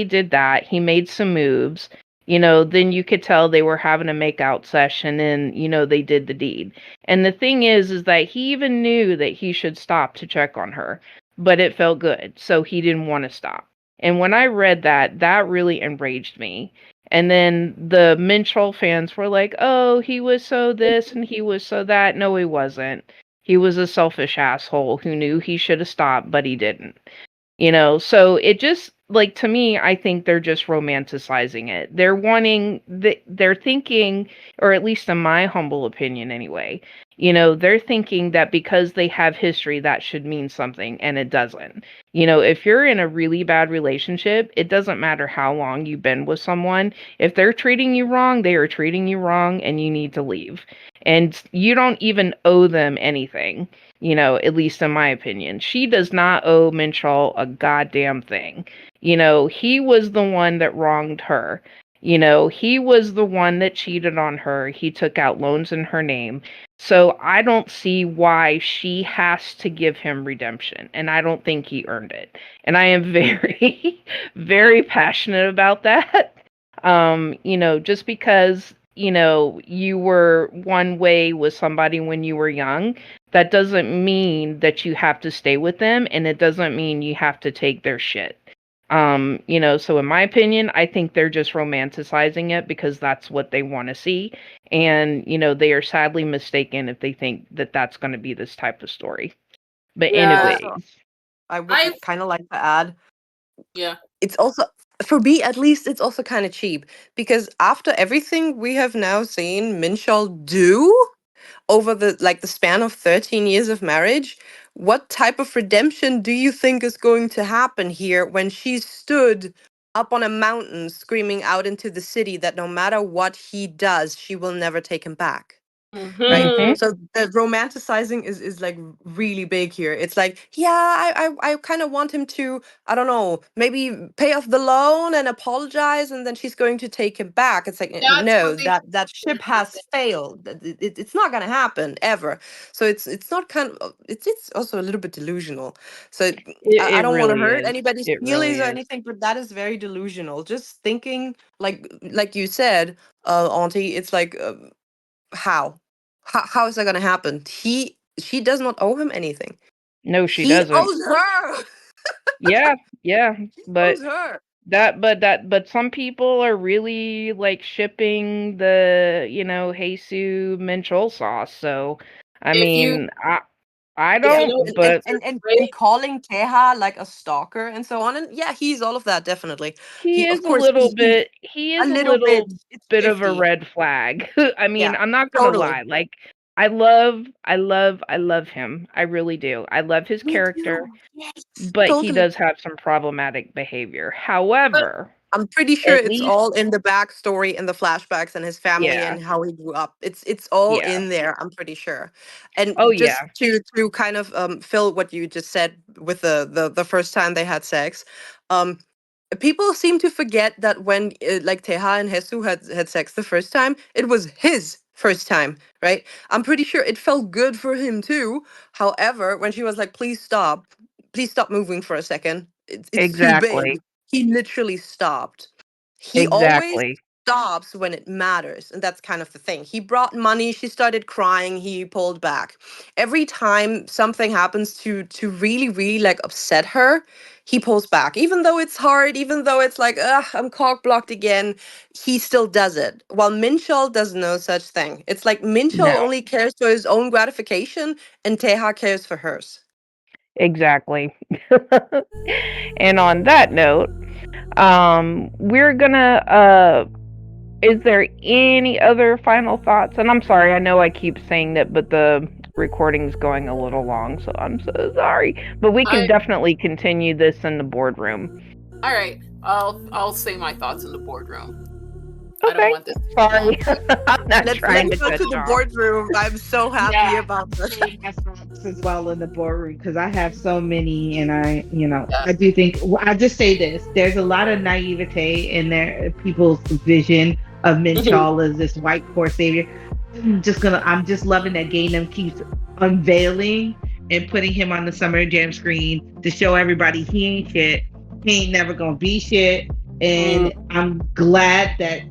did that. He made some moves. Then you could tell they were having a make-out session, and they did the deed. And the thing is that he even knew that he should stop to check on her, but it felt good, so he didn't want to stop. And when I read that, that really enraged me. And then the Minchel fans were like, oh, he was so this and he was so that. No, he wasn't. He was a selfish asshole who knew he should have stopped, but he didn't. So it just, like, to me, I think they're just romanticizing it. They're thinking, or at least in my humble opinion anyway, they're thinking that because they have history, that should mean something, and it doesn't. If you're in a really bad relationship, it doesn't matter how long you've been with someone. If they're treating you wrong, they are treating you wrong, and you need to leave. And you don't even owe them anything, at least in my opinion. She does not owe Minchel a goddamn thing. He was the one that wronged her. He was the one that cheated on her. He took out loans in her name. So I don't see why she has to give him redemption. And I don't think he earned it. And I am very, very passionate about that. Just because, you were one way with somebody when you were young, that doesn't mean that you have to stay with them, and it doesn't mean you have to take their shit. So in my opinion, I think they're just romanticizing it because that's what they want to see. And, they are sadly mistaken if they think that that's going to be this type of story. But Yeah. anyways. I would I kind of like to add, yeah. it's also, for me at least, it's also kind of cheap because after everything we have now seen Minchel do over the span of 13 years of marriage, what type of redemption do you think is going to happen here when she stood up on a mountain screaming out into the city that no matter what he does, she will never take him back? Right, Mm-hmm. Mhm. so the romanticizing is like really big here. It's like, yeah, I kind of want him to, I don't know, maybe pay off the loan and apologize, and then she's going to take him back. It's like, That's no, what they that ship has failed. It's not gonna happen ever. So it's not kind of, it's also a little bit delusional. So I It don't want to really hurt is. anybody's It feelings really or is. anything, but that is very delusional. Just thinking, like you said, Auntie, it's like, how? How is that going to happen? She does not owe him anything. No, she He doesn't. owes her. Yeah, yeah, He but owes her. but some people are really like shipping the Hae Soo Mincheol sauce. So, I If you mean, I if you don't, know but right, And calling Teha like a stalker and so on. And yeah, he's all of that, definitely. he He, of is a course, little he's bit he a is a little bit, little it's bit of a 50. red flag. I mean, Yeah, I'm not gonna totally. lie. Like, I love him. I really do. I love his Me character, too. Yes, but he totally. does have some problematic behavior. but However, I'm pretty sure at it's least, all in the backstory and the flashbacks and his family yeah, and how he grew up. It's all yeah. in there. I'm pretty sure. And Oh just yeah, to kind of fill what you just said with the first time they had sex, um, people seem to forget that when like Teha and Hesu had sex the first time, it was his first time, right? I'm pretty sure it felt good for him too. However, when she was like, please stop moving for a second. It's too big. exactly, He literally stopped. He always exactly. stops when it matters, and that's kind of the thing. He brought money, she started crying, he pulled back. Every time something happens to really really like upset her, he pulls back. Even though it's hard, even though it's like, ugh, I'm cock blocked again, he still does it. While Minchel does no such thing. It's like Minchel No, only cares for his own gratification and Teha cares for hers. exactly. And on that note, we're gonna is there any other final thoughts? And I'm sorry, I know I keep saying that, but the recording's going a little long, so I'm so sorry. But we can I definitely continue this in the boardroom. all right, I'll say my thoughts in the boardroom. I don't Okay. want this to be long. Sorry. I'm not trying Let's to go cut to you the off. boardroom. I'm so happy Yeah, about this. say my thoughts as well in the boardroom because I have so many, and Yeah. I do think I just say this: there's a lot of naivete in their people's vision of Mhm. Minchal as this white poor savior. I'm just loving that gae-nim keeps unveiling and putting him on the Summer Jam screen to show everybody he ain't shit. He ain't never gonna be shit. Mm. And I'm glad that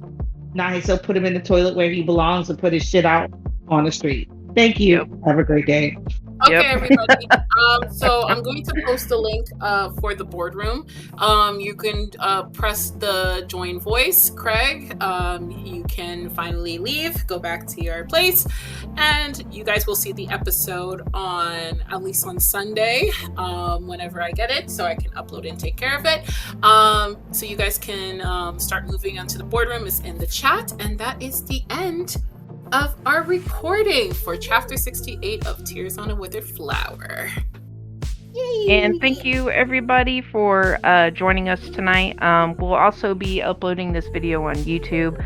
Na Hae Soo put him in the toilet where he belongs and put his shit out on the street. Thank you. Yep. Have a great day. Okay, Yep. everybody. So I'm going to post a link for the boardroom. You can press the join voice, Craig. You can finally leave, go back to your place, and you guys will see the episode on at least on Sunday, whenever I get it, so I can upload and take care of it. So you guys can start moving onto the boardroom. Is in the chat, and that is the end of our recording for chapter 68 of Tears on a Withered Flower. And thank you everybody for joining us tonight. We'll also be uploading this video on YouTube,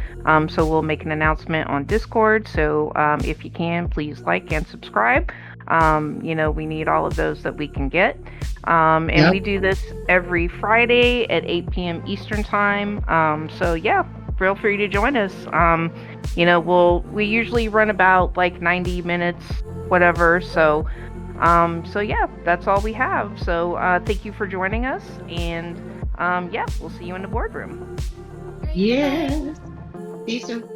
so we'll make an announcement on Discord. So if you can, please like and subscribe. We need all of those that we can get. And we do this every Friday at 8 p.m. Eastern Time. So yeah, feel free to join us. We usually run about like 90 minutes, whatever. So yeah, that's all we have. So thank you for joining us, and we'll see you in the boardroom. Yes. See you soon.